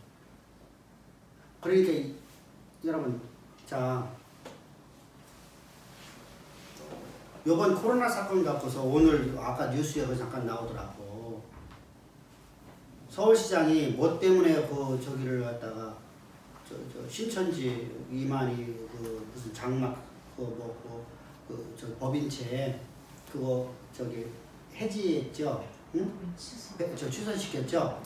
그러니까 여러분, 자, 이번 코로나 사건 갖고서 오늘 아까 뉴스에 잠깐 나오더라고. 서울시장이 뭐 때문에 저기를 갖다가 신천지 이만희 무슨 장막 저 법인채 그거 해지했죠. 응? 취소시켰죠.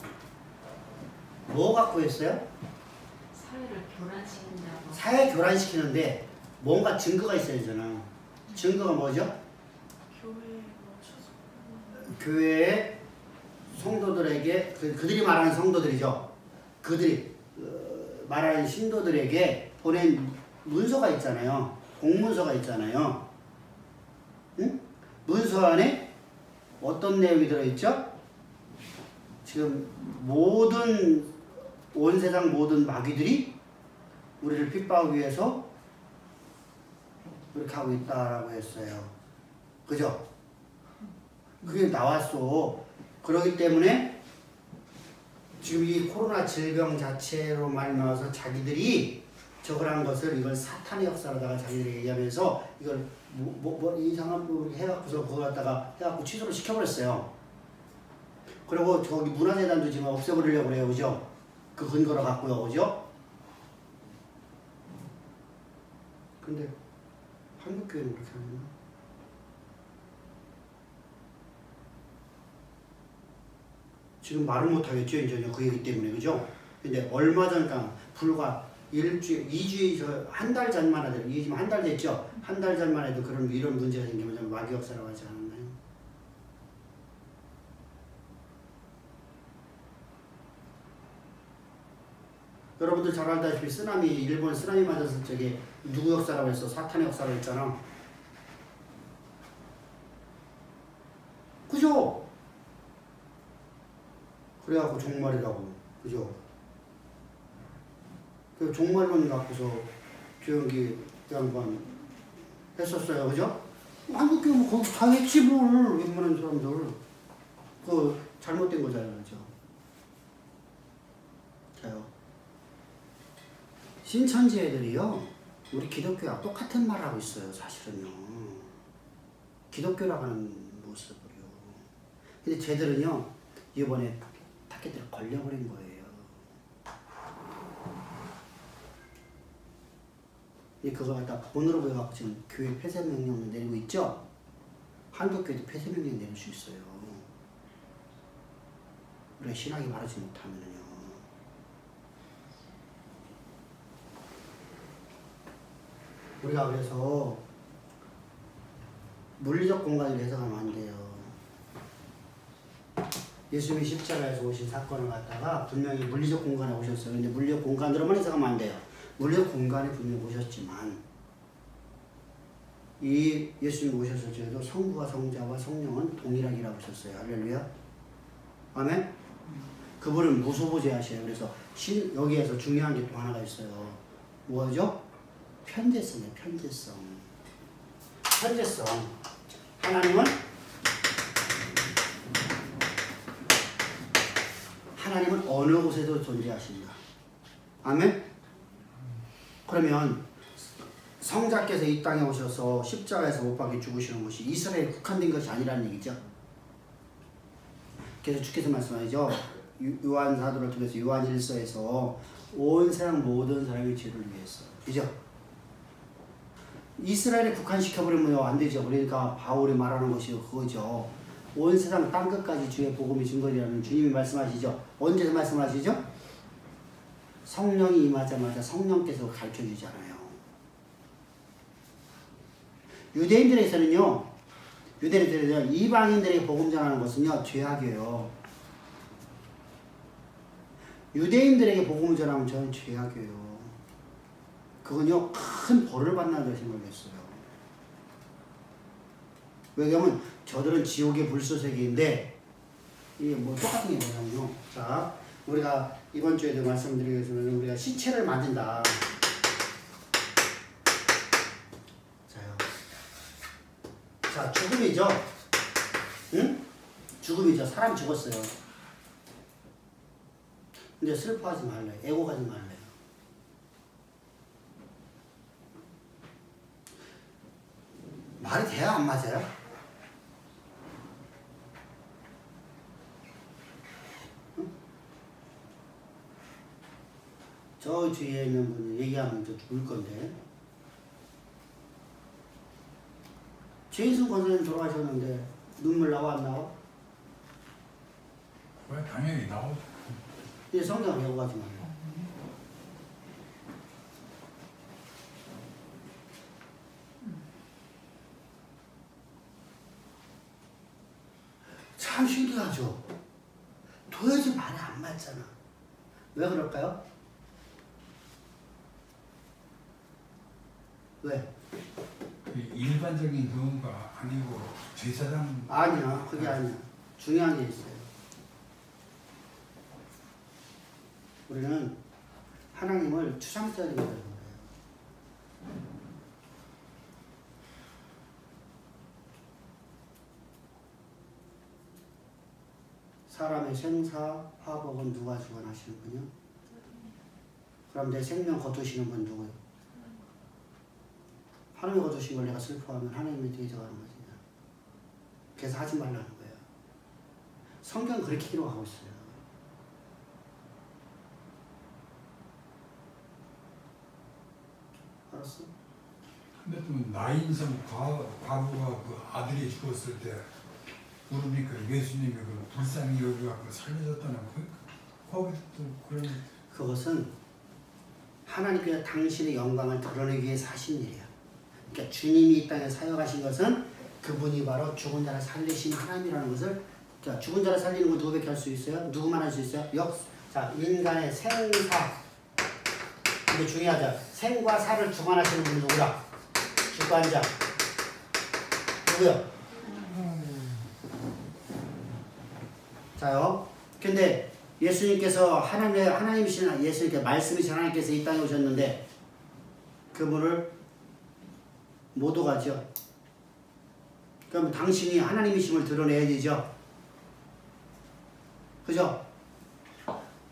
뭐 갖고 했어요? 사회를 교란시킨다고. 사회 교란시키는데 뭔가 증거가 있어야 되잖아. 증거가 뭐죠? 교회의 성도들에게 그들이 말하는 성도들이죠. 그들이 말하는 신도들에게 보낸 문서가 있잖아요. 공문서가 있잖아요. 응? 문서 안에 어떤 내용이 들어있죠? 지금 온 세상 모든 마귀들이 우리를 핍박하기 위해서 그렇게 하고 있다라고 했어요. 그죠? 그게 나왔어. 그렇기 때문에 지금 이 코로나 질병 자체로 말미암아서 자기들이 저걸 한 것을 이걸 사탄의 역사로다가 자기들이 얘기하면서 이걸 이상한 거 해갖고서 그거 갖다가 해갖고 취소를 시켜버렸어요. 그리고 저기 문화재단도 지금 없애버리려고 그래요, 그죠? 그 근거로 갖고요, 그죠? 근데 한국교회는 그렇게 하나? 지금 말을 못하겠죠, 이제 그 얘기 때문에, 그죠? 근데 얼마 전, 그러니까 불과 일주일, 2주일, 한 달 전만 해도, 이게 지금 한 달 됐죠? 한 달 전만 해도 이런 문제가 생기면 마귀 역사라고 하지 않았나요? 여러분들 잘 알다시피 일본 쓰나미 맞았을 적에 누구 역사라고 했어? 사탄의 역사라고 했잖아. 그죠? 그래갖고 종말이라고, 그죠? 그 종말론 갖고서 조영기 양반 했었어요, 그죠? 한국교회 뭐 거기 다 했지 뭘, 웬만한 사람들. 그 잘못된 거잖아요, 그죠? 자요. 신천지 애들이요, 우리 기독교와 똑같은 말을 하고 있어요, 사실은요. 기독교라고 하는 모습을요. 근데 쟤들은요, 이번에 타겟들이 걸려버린 거예요. 그거 갖다 본으로 보여갖고 지금 교회 폐쇄 명령을 내리고 있죠? 한국교회도 폐쇄 명령 내릴 수 있어요. 우리가 신학이 바르지 못하면요. 우리가 그래서 물리적 공간을 해석하면 안 돼요. 예수님이 십자가에서 오신 사건을 갖다가 분명히 물리적 공간에 오셨어요. 근데 물리적 공간으로만 해석하면 안 돼요. 물리적 공간에 분명히 오셨지만 이 예수님이 오셨을 때에도 성부와 성자와 성령은 동일하기라고 하셨어요. 할렐루야. 아멘. 그분은 무소부재하셔요. 그래서 여기에서 중요한 게 또 하나가 있어요. 뭐죠? 편재성이에요. 편재성. 편재성. 하나님은 어느 곳에도 존재하신다. 아멘? 그러면 성자께서 이 땅에 오셔서 십자가에서 못 박혀 죽으시는 것이 이스라엘에 국한된 것이 아니라는 얘기죠. 그래서 주께서 말씀하시죠. 요한 사도를 통해서 요한 1서에서 온 세상 모든 사람의 죄를 위해서. 그죠? 이스라엘에 국한시켜버리면 안 되죠. 그러니까 바울이 말하는 것이 그거죠. 온 세상 땅끝까지 주의 복음이 증거리라는 주님이 말씀하시죠. 언제 말씀하시죠? 성령이 임하자마자 성령께서 가르쳐주잖아요. 유대인들에서는요, 이방인들에게 복음 전하는 것은요, 죄악이에요. 유대인들에게 복음을 전하면 저는 죄악이에요. 그건요, 큰 벌을 받는다고 생각했어요. 왜냐면 저들은 지옥의 불쏘세기인데 이게 뭐 똑같은 게 뭐냐면요. 자, 우리가 이번 주에도 말씀드리겠지만 우리가 시체를 만진다. 자요. 자, 죽음이죠. 응? 죽음이죠. 사람 죽었어요. 근데 슬퍼하지 말래요. 애고가지 말래요. 말이 돼야 안 맞아요? 응? 저 뒤에 있는 분이 얘기하면 저 죽을 건데. 최인수 권사님 돌아가셨는데 눈물 나와 안 나와? 왜 당연히 나오죠. 이 성경을 외워가지 말고. 참 신기하죠? 도대체 말이 안 맞잖아. 왜 그럴까요? 왜? 일반적인 경우가 아니고 제사장 아니야, 그게 아니야. 중요한 게 있어요. 우리는 하나님을 추상적인 거예요. 사람의 생사, 화복은 누가 주관하시는 분이요? 그럼 내 생명 거두시는 분 누구요? 하나님이 거두신 걸 내가 슬퍼하면 하나님이 뒤져가는 거지. 그래서 하지 말라는 거예요. 성경은 그렇게 기록하고 있어요. 알았어? 근데 또 나인성 과부가 그 아들이 죽었을 때 무릎이 그 예수님이 그 불쌍히 여기갖고 살려줬다는 거기도 또 그런 그것은 하나님께서 당신의 영광을 드러내기 위해서 하신 일이야. 그러니까 주님이 이 땅에 사역하신 것은 그분이 바로 죽은 자를 살리신 하나님이라는 것을, 자, 죽은 자를 살리는 거 누구밖에 할 수 있어요? 누구만 할 수 있어요? 자, 인간의 생사, 이게 중요하죠. 생과 사를 주관하시는 분이 누구라? 주관자 누구요? 자요. 근데 예수님께서 하나님이신 예수님께 말씀이신 하나님께서 이 땅에 오셨는데 그분을 못 오가죠. 그럼 당신이 하나님이심을 드러내야 되죠. 그죠?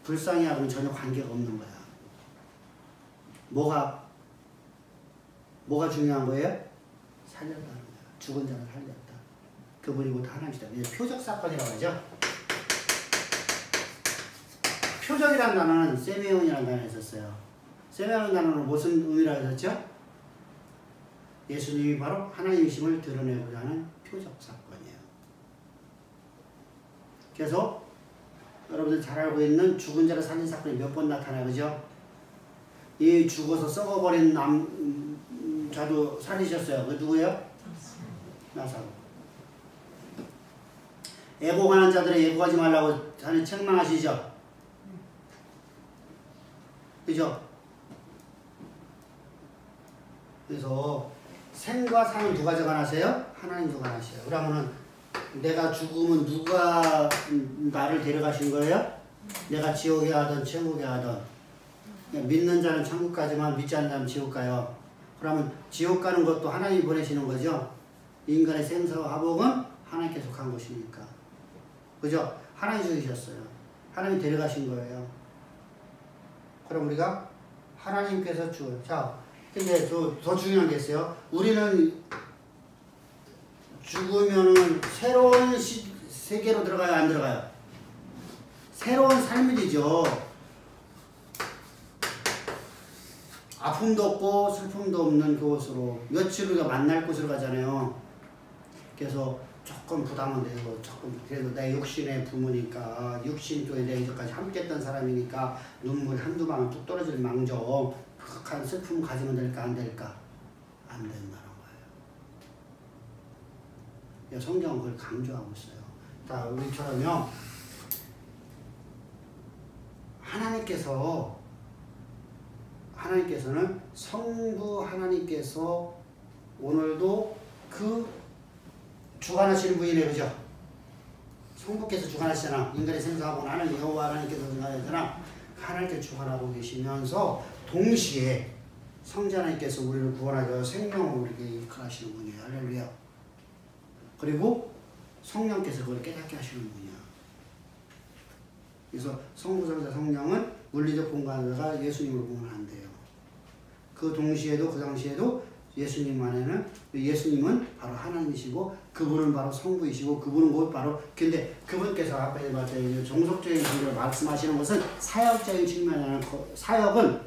불쌍히하고는 전혀 관계가 없는 거야. 뭐가 중요한 거예요? 살렸다는 거야. 죽은 자를 살렸다. 그분이 곧 하나님이시다. 이게 표적 사건이라고 하죠. 표적이라는 단어는 세메온이라는 단어가 있었어요. 세메온이라는 단어는 무슨 의미라고 했었죠? 예수님이 바로 하나님이심을 드러내고자 하는 표적 사건이에요. 그래서 여러분들 잘 알고 있는 죽은 자를 살린 사건이 몇 번 나타나요, 그죠? 이 죽어서 썩어버린 자도 살리셨어요. 그 누구예요? 나사로. 애고가는 자들의 애고하지 말라고 하는 책망하시죠? 그죠? 그래서 생과 사는 누가 주관하세요? 하나님 주관하세요. 그러면은 내가 죽으면 누가 나를 데려가신 거예요? 내가 지옥에 가든 천국에 가든. 믿는 자는 천국 가지만 믿지 않는 자는 지옥 가요. 그러면 지옥 가는 것도 하나님이 보내시는 거죠. 인간의 생사와 화복은 하나님께 속한 것이니까. 그죠? 하나님이 주셨어요. 하나님이 데려가신 거예요. 그럼 우리가 하나님께서 주어요. 자, 근데 더 중요한 게 있어요. 우리는 죽으면은 새로운 세계로 들어가요, 안 들어가요? 새로운 삶이 되죠. 아픔도 없고 슬픔도 없는 그곳으로, 며칠 우리가 만날 곳으로 가잖아요. 그래서 조금 부담은 되고, 조금 그래도 내 육신의 부모니까, 육신 쪽에 내가 이제까지 함께했던 사람이니까 눈물 한두 방울 뚝 떨어질 망정 극한 슬픔 가지면 될까 안 될까? 안 된다는 거예요. 성경은 그걸 강조하고 있어요. 자, 우리처럼요, 하나님께서는 성부 하나님께서 오늘도 그 주관하시는 분이네, 그죠? 성부께서 주관하시잖아. 인간의 생사하고 하나님 여호와 하나님께서 주관하시잖아. 하나님께 주관하고 계시면서 동시에 성자 하나님께서 우리를 구원하여 생명을 우리에게 이끌어하시는 분이에요. 할렐루야. 그리고 성령께서 그걸 깨닫게 하시는 분이야. 그래서 성부, 성자, 성령은 물리적 공간에다가 예수님을 보면 안 돼요. 그 동시에도 그 당시에도 예수님 안에는, 예수님은 바로 하나님이시고 그분은 바로 성부이시고 그분은 곧 바로, 근데 그분께서 앞에 말씀하신 종속적인 관계를 말씀하시는 것은 사역적인 측면이라는 사역은,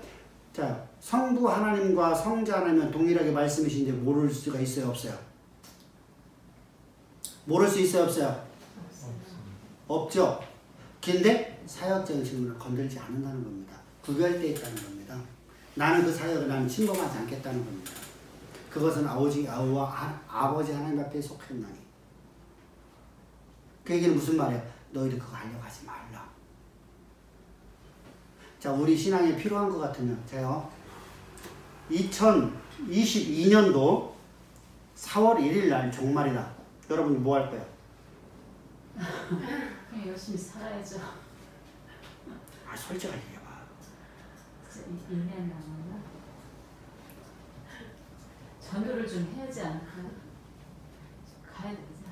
자, 성부 하나님과 성자 하나님은 동일하게 말씀이신데 모를 수가 있어요, 없어요? 모를 수 있어요, 없어요? 없죠. 근데 사역적인 측면을 건들지 않는다는 겁니다. 구별되어 있다는 겁니다. 나는 그 사역을 나는 침범하지 않겠다는 겁니다. 그것은 아버지 하나님 앞에 속했나니. 그 얘기는 무슨 말이에요? 너희들 그거 하려고 하지 말라. 자, 우리 신앙에 필요한 것 같으면, 제가 2022년도 4월 1일 날 종말이다. 여러분 뭐 할 거예요? 그냥 열심히 살아야죠. 아, 솔직하게 얘기해봐. 진짜 1년 남았나? 전도를 좀 해야지 않을까? 가야 되자.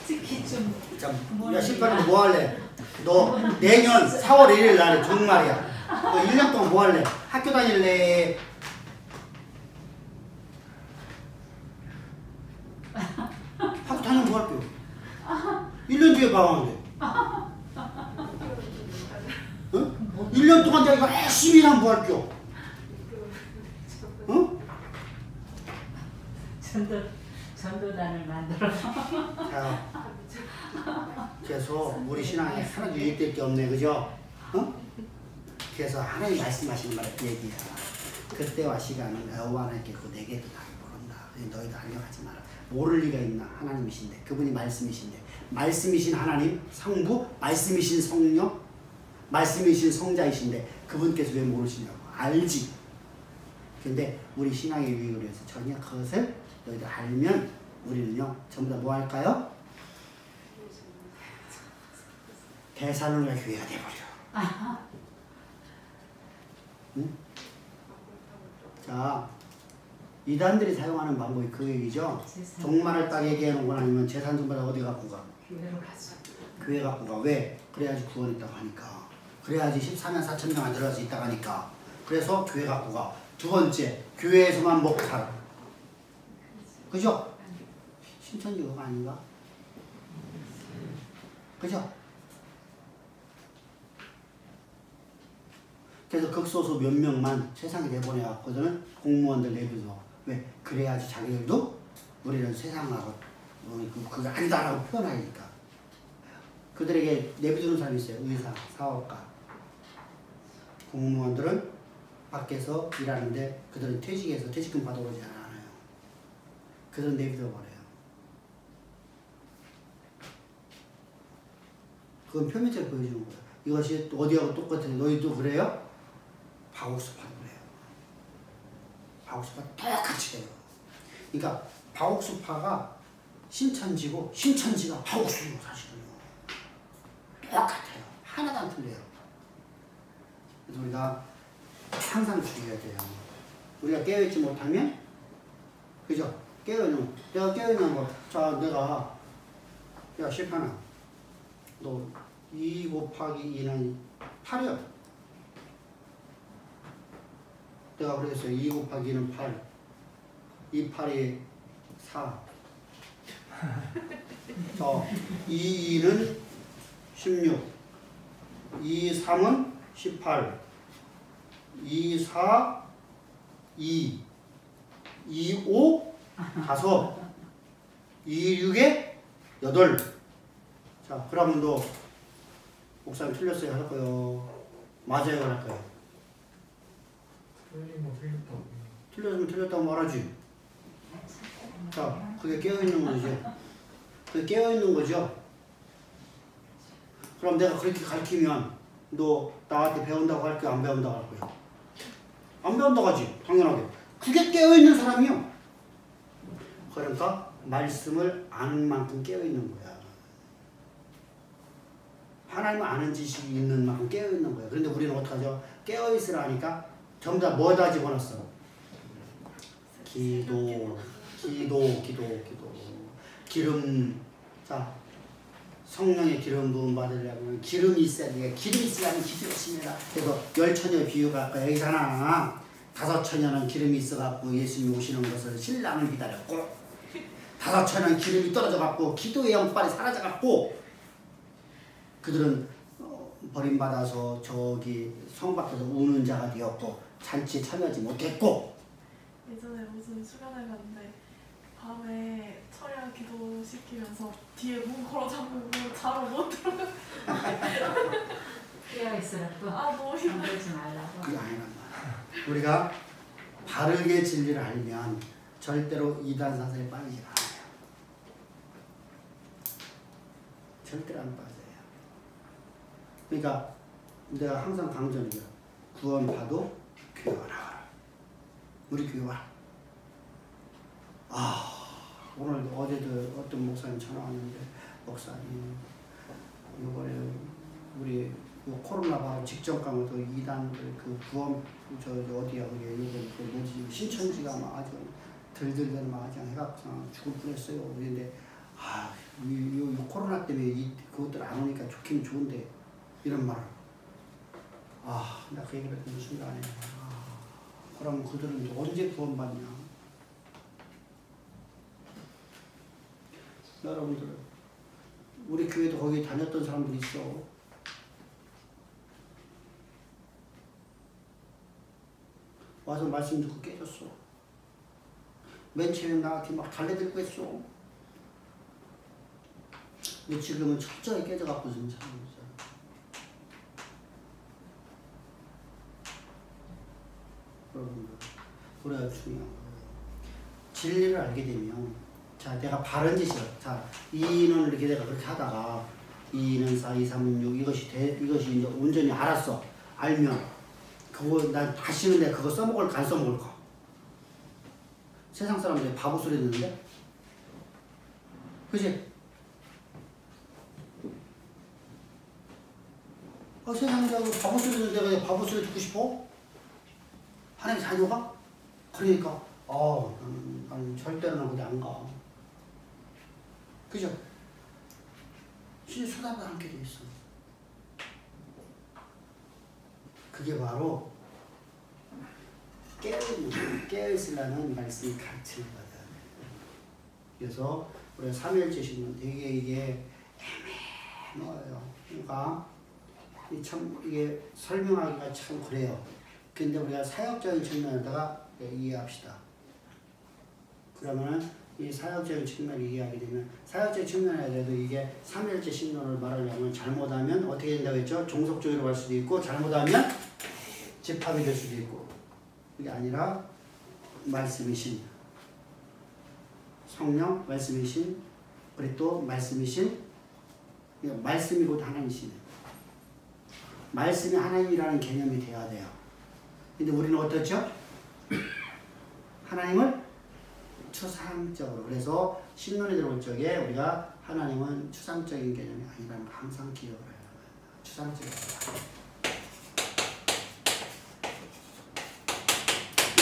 특히 좀 자, 야 실판이 뭐 할래? 너 내년 4월 1일 날에 정말이야. 너 1년 동안 뭐 할래? 학교 다닐래? 학교 다니면 뭐 할게요? 1년 뒤에 방학인데. 응? 1년 동안 내가 열심히 일하면 뭐 할게요? 응? 전도단을 만들어. 자, 그래서 우리 신앙에 하나도 유익될 게 없네, 그죠? 어? 그래서 하나님 말씀하시는 말을 그 얘기야. 그때와 시간은 여호와 하나님께서 내게도 다 모른다. 너희도 알려하지 마라. 모를 리가 있나? 하나님이신데, 그분이 말씀이신데, 말씀이신 하나님, 성부, 말씀이신 성령, 말씀이신 성자이신데 그분께서 왜 모르시냐고. 알지. 근데 우리 신앙의 유익을 위해서 전혀 그것을 너희들 알면 우리는요 전부 다 뭐 할까요? 대사로니가 교회가 돼버려. 응? 자, 이단들이 사용하는 방법이 그 얘기죠. 종말을 딱 얘기해놓은 건 아니면 재산 좀 받아 어디 갖고 가? 교회로 가죠. 교회 갖고 가. 왜? 그래야지 구원했다고 하니까. 그래야지 14만 4천 명만 들어갈 수 있다고 하니까. 그래서 교회 갖고 가. 두 번째, 교회에서만 먹고 살아. 그죠? 신천지 그거 아닌가? 그죠? 그래서 극소수 몇 명만 세상에 내보내왔거든. 공무원들 내비둬. 왜? 그래야지 자기들도 우리는 세상하고 그거 아니다라고 표현하니까. 그들에게 내비두는 사람이 있어요. 의사, 사업가. 공무원들은 밖에서 일하는데 그들은 퇴직해서 퇴직금 받아오지 않아요. 그들은 내비둬버려요. 그건 표면적으로 보여주는 거예요. 이것이 어디하고 똑같아요. 너희도 그래요? 박옥수파도 그래요. 박옥수파 똑같이 해요. 그러니까 박옥수파가 신천지고 신천지가 박옥수파고 사실은요. 똑같아요. 하나도 안 틀려요. 그래서 우리가 항상 주의해야 돼요. 우리가 깨어있지 못하면, 그죠? 깨어있는, 내가 깨어있는 거, 자, 내가, 야, 실판아, 너 2 곱하기 2는 8이야. 내가 그랬어요. 2 곱하기 2는 8. 2, 8이 4. 저 2, 2는 16. 2, 3은 18. 2, 4, 2. 2, 5, 5. 2, 6에 8. 자, 그러면 너 목사님 틀렸어요 할 거요? 맞아요 할 거요? 틀렸으면 틀렸다고 말하지. 자, 그게 깨어있는 거죠. 그게 깨어있는 거죠. 그럼 내가 그렇게 가르치면 너 나한테 배운다고 할 거야? 안 배운다고 할 거야? 안 배운다고 하지. 당연하게. 그게 깨어있는 사람이요. 그러니까 말씀을 아는 만큼 깨어있는 거야. 하나님을 아는 지식이 있는 만큼 깨어있는 거야. 그런데 우리는 어떡하죠? 깨어있으라 하니까 전부 다 뭐다 집어넣었어? 기도. 기름. 자, 성령의 기름 부음 받으려면 기름이 있어야 돼. 기름이 있으려면 기도 열심히 해라. 그래서 10처녀 비유가 아까 여기잖아. 5처녀는 기름이 있어갖고 예수님이 오시는 것을 신랑을 기다렸고, 5처녀는 기름이 떨어져갖고 기도의 영빨이 사라져갖고 그들은 버림받아서 저기 성 밖에서 우는 자가 되었고 잔치에 참여하지 못했고. 예전에 무슨 수련회 갔는데 밤에 철야 기도 시키면서 뒤에 문 걸어 잠그고 자러 못 들어가. 깨어있으라고. 아 너무 힘들어. 잠들지 말라고. 그게 아니란 말이야. 우리가 바르게 진리를 알면 절대로 이단 사상에 빠지지 않아요. 절대로 안 빠져요. 그러니까 내가 항상 강조해요. 구원받고 교회가 나와라. 우리 교회 와라. 오늘 어제도 어떤 목사님 전화 왔는데, 목사님 이번에 우리 코로나 바로 직전까지 그 이단들 그 구원 저 어디야 그게 이번 그 뭐지 신천지가 막 아주 들들들 막 아주 해갖고 죽을 뻔했어요. 그런데 이 코로나 때문에 그것들 안 오니까 좋긴 좋은데 이런 말을. 나 그 얘기를 듣는 순간에 그럼 그들은 이제 언제 구원받냐. 여러분들 우리 교회도 거기 다녔던 사람들이 있어. 와서 말씀 듣고 깨졌어. 맨 처음에 나한테 막 달래들고 했어. 근데 지금은 철저히 깨져갖고 지금 살고 있어요. 여러분들, 우리가 중요한 거예요. 진리를 알게 되면, 자, 내가 바른 짓이야. 자, 2는 이렇게 내가 그렇게 하다가 2는 4, 2, 3은 6 이것이 이제 온전히 알았어. 알면 그거 난 다시는 내가 그거 써먹을까 안 써먹을까? 세상 사람들이 바보 소리 듣는데, 그지? 세상에 바보 소리 듣는데 왜 바보 소리 듣고 싶어? 하나님 자녀가? 그러니까 나는 절대로 어디 안 가. 그죠? 진짜 쳐다보지 않게 돼 있어. 그게 바로 깨어있으라는 말씀이 가르치는 거다. 그래서 우리가 삼일째 신문 되게 이게 애매해요. 그러니까 참 이게 설명하기가 참 그래요. 근데 우리가 사역적인 측면에다가 이해합시다. 그러면은 이 사역적인 측면을 이해하게 되면 사역적인 측면에도 이게 삼일째 신론을 말하려면 잘못하면 어떻게 된다고 했죠? 종속주의로 갈 수도 있고 잘못하면 집합이 될 수도 있고 이게 아니라 말씀이신 성령, 말씀이신 우리 또 말씀이신 말씀이 곧 하나님이시네. 말씀이 하나님이라는 개념이 돼야 돼요. 근데 우리는 어떻죠? 하나님을 추상적으로. 그래서 신론에 들어올 적에 우리가 하나님은 추상적인 개념이 아니라는 걸 항상 기억을 해요. 추상적이다.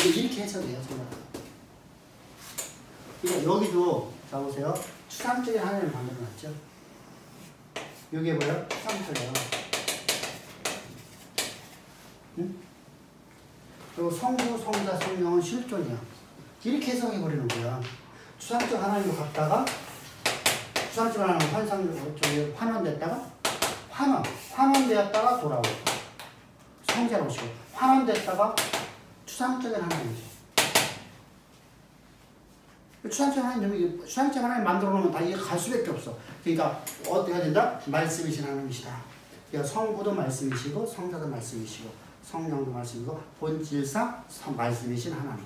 이렇게 해석해요. 그러니까 여기도 자 보세요. 추상적인 하나님을 만들어놨죠. 여기에 뭐예요? 추상적이야. 응? 그리고 성부, 성자, 성령은 실존이야. 이렇게 해석해버리는 거야. 추상적 하나님을 갖다가 추상적 하나님을 환원됐다가 환원되었다가 돌아오고 성자로 오시고 환원됐다가 추상적인 하나님이죠. 추상적 하나님 만들어 놓으면 다 이게 갈 수밖에 없어. 그러니까 어떻게 해야 된다? 말씀이신 하나님이시다. 그러니까 성부도 말씀이시고 성자도 말씀이시고 성령도 말씀이고 본질상 말씀이신 하나님.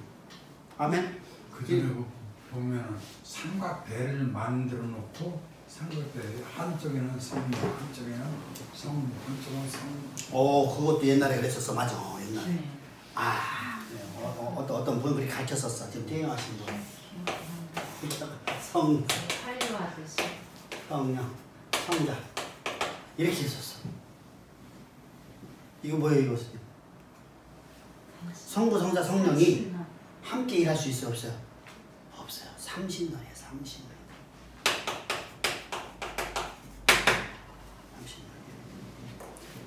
아멘. 그전에 보면 삼각대를 만들어 놓고 삼각대 한쪽에는 성령, 한쪽에는 성부, 한쪽은 성. 그것도 옛날에 그랬었어. 맞아. 옛날에. 네. 어떤 분 그렇게 가르쳤었어. 지금 퇴행하신 분. 성, 살려하듯이. 성령, 성자 이렇게 했었어. 이거 뭐예요, 이거? 성부, 성자, 성령이 함께 일할 수 있어요, 없어요? 없어요. 삼신론이에요, 삼신론.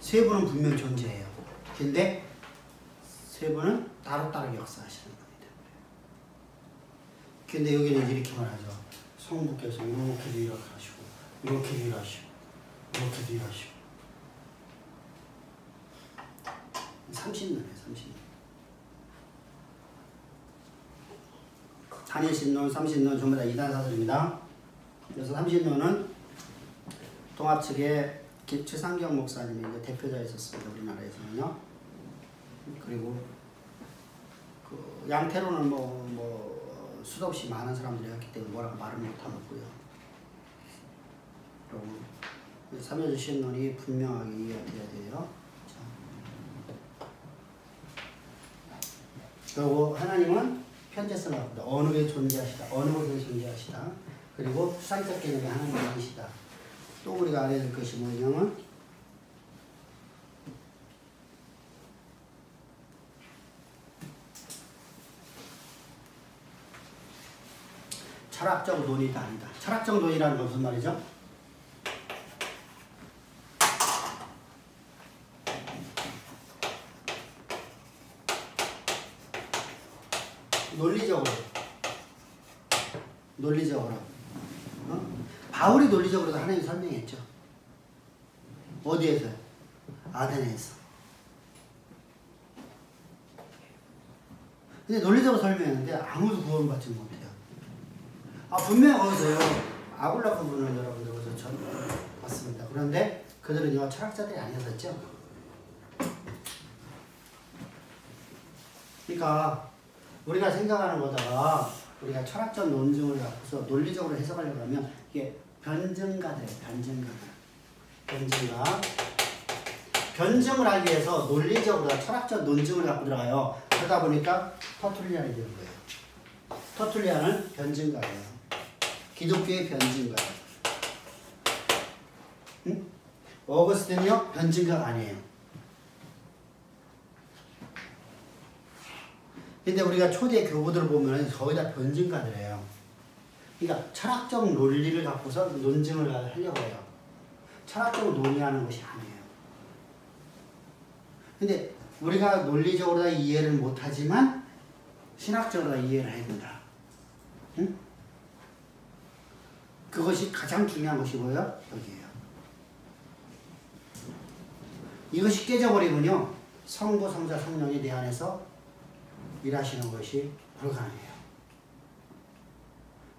세 분은 분명 존재해요. 근데 세 분은 따로따로 역사하시는 분이다. 근데 여기는 이렇게 말하죠. 성부께서 이렇게도 일하시고, 이렇게도 일하시고, 이렇게도 일하시고. 삼신론이에요, 삼신론. 단일신론, 삼신론 전부 다 이단사들입니다. 그래서 삼신론은 동합 측에 최상경 목사님이 이제 대표자 있었습니다. 우리나라에서는요. 그리고 그 양태로는 뭐 수도 없이 많은 사람들이 했기 때문에 뭐라고 말을 못하고요. 그리고 삼여주 신론이 분명하게 이해가 돼야 돼요. 그리고 하나님은 편재성을 갖고 어느 게 존재하시다. 어느 곳에 존재하시다. 그리고 수상적 개념이 하나님이 아니시다. 또 우리가 알아야 될 것이 뭐냐면 철학적 논의가 아니다. 철학적 논의라는 건 무슨 말이죠? 논리적으로. 바울이 논리적으로도 하나님 설명했죠. 어디에서요? 아덴에서. 근데 논리적으로 설명했는데 아무도 구원받지 못해요. 분명 거기서요. 아굴라 부분을 여러분들 거기서 전 봤습니다. 그런데 그들은요 철학자들이 아니었었죠. 그러니까 우리가 생각하는 거다가 우리가 철학적 논증을 갖고서 논리적으로 해석하려고 하면 이게 변증가들이에요. 변증을 하기 위해서 논리적으로 철학적 논증을 갖고 들어가요. 그러다 보니까 터툴리안이 되는 거예요. 터툴리안은 변증가예요. 기독교의 변증가예요. 응? 어거스틴은요 변증가가 아니에요. 근데 우리가 초대 교부들을 보면 거의 다 변증가들이에요. 그러니까 철학적 논리를 갖고서 논증을 하려고 해요. 철학적으로 논의하는 것이 아니에요. 근데 우리가 논리적으로 다 이해를 못하지만 신학적으로 다 이해를 해야 된다. 응? 그것이 가장 중요한 것이 뭐예요? 여기에요. 이것이 깨져버리면요. 성부, 성자, 성령이 내 안에서 일하시는 것이 불가능해요.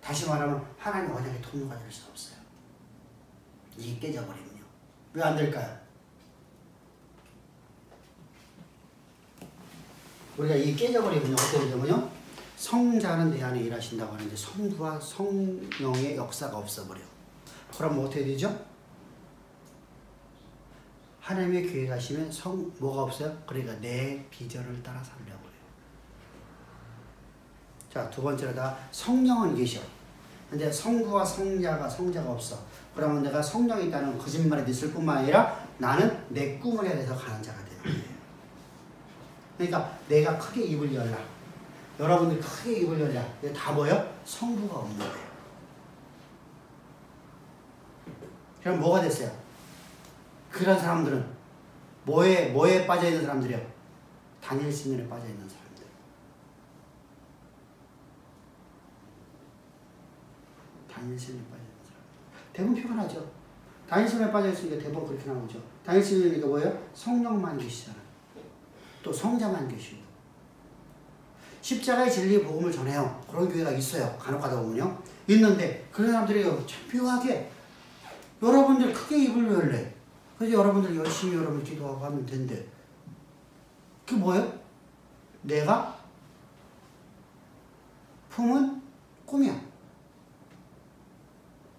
다시 말하면 하나님 언약의 통로가 될 수 없어요. 이게 깨져버리면요. 왜 안 될까요? 우리가 이게 깨져버리면요. 어떻게 되냐면요. 성자는 내 안에 일하신다고 하는데 성부와 성령의 역사가 없어버려. 그럼 뭐 어떻게 되죠? 하나님의 교회 가시면 뭐가 없어요? 그러니까 내 비전을 따라 살려고 해요. 자, 두 번째로 다 성령은 계셔. 근데 성부와 성자가 없어. 그러면 내가 성령이 있다는 거짓말이 있을 뿐만 아니라 나는 내 꿈을 향해서 가는 자가 되는 거예요. 그러니까 내가 크게 입을 열라. 여러분들이 크게 입을 열라. 이게 다 뭐예요? 성부가 없는 거예요. 그럼 뭐가 됐어요? 그런 사람들은 뭐에 빠져있는 사람들이요? 다니엘 신전에 빠져있는 사람들. 다니엘 신전에 빠져있는 사람들. 대부분 표현하죠. 다니엘 신전에 빠져있으니까 대부분 그렇게 나오죠. 다니엘 신전이니까 뭐예요? 성령만 계시잖아요. 또 성자만 계시고. 십자가의 진리의 복음을 전해요. 그런 교회가 있어요. 간혹 가다 보면요. 있는데 그런 사람들이 참 묘하게 여러분들 크게 입을 열래. 그래서 여러분들 열심히 여러분 기도하고 하면 된대. 그게 뭐예요? 내가 품은 꿈이야.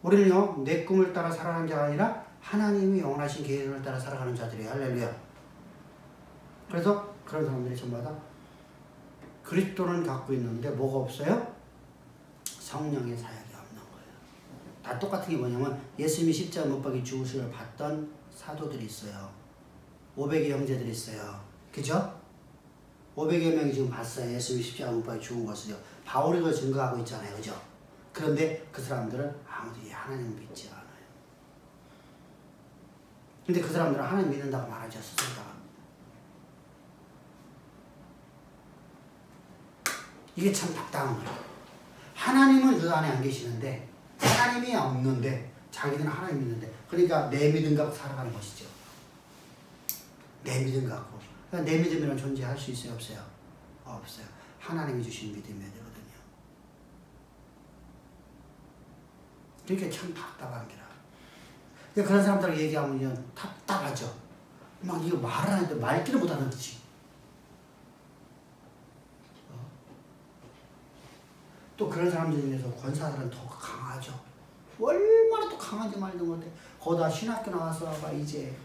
우리는요, 내 꿈을 따라 살아가는 자가 아니라 하나님이 영원하신 계획을 따라 살아가는 자들이에요. 할렐루야. 그래서 그런 사람들이 전부 다 그리스도는 갖고 있는데 뭐가 없어요? 성령의 사역이 없는 거예요. 다 똑같은 게 뭐냐면 예수님이 십자가 못 박혀 죽으심을 봤던 사도들이 있어요. 500의 형제들이 있어요. 그죠? 500여 명이 지금 봤어요. 예수님이 십자가 못 박혀 죽은 것을요. 바울이 그걸 증거하고 있잖아요. 그죠? 그런데 그 사람들은 아무도 하나님을 믿지 않아요. 근데 그 사람들은 하나님 믿는다고 말하지 않습니까? 이게 참 답답한 거예요. 하나님은 그 안에 안 계시는데 하나님이 없는데 자기들은 하나님 믿는데 그러니까 내 믿음 갖고 살아가는 것이죠. 내 믿음 갖고. 그러니까 내 믿음이란 존재할 수 있어요? 없어요? 없어요. 하나님이 주신 믿음이어야 되거든요. 그러니까 참 답답한 게라. 그런 사람들 얘기하면 답답하죠. 막 이거 말을 하는데 말귀를 못하는 듯이. 또 그런 사람들 중에서 권사들은 더 강하죠. 얼마나 또 강한지 말도 못해. 거기다 신학교 나와서 막 이제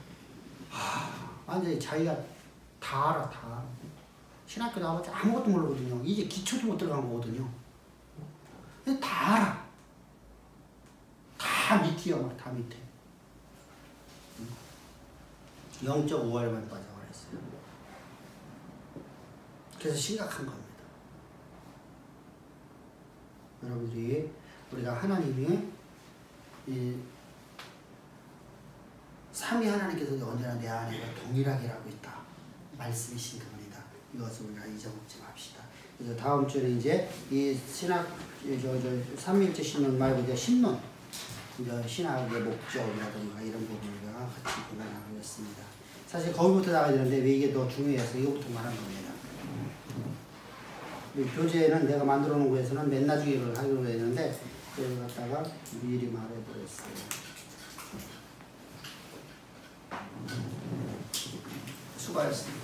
완전히 자기가 다 알아, 다. 신학교 나와서 아무것도 모르거든요. 이제 기초도 못 들어간 거거든요. 근데 다 알아. 다 밑이요, 막 다 밑에. 영적 우월만 빠져버렸어요. 그래서 심각한 겁니다. 여러분들이 우리가 하나님이 이 삼위 하나님께서 언제나 내 안에 동일하게 일하고 있다 말씀이신 겁니다. 이것을 우리가 잊어먹지 맙시다. 그래서 다음 주에는 이제 이 신학 삼위일체 신론 말고 이제 신론 이제 신학의 목적이라든가 이런 부분을 같이 고민하겠습니다. 사실 거기부터 나가야 되는데 왜 이게 더 중요해서 이거부터 말한 겁니다. 이 교재는 내가 만들어 놓은 거에서는 맨 나중에 이걸 하기로 했는데 그걸 갖다가 미리 말해버렸어요. 수고하셨습니다.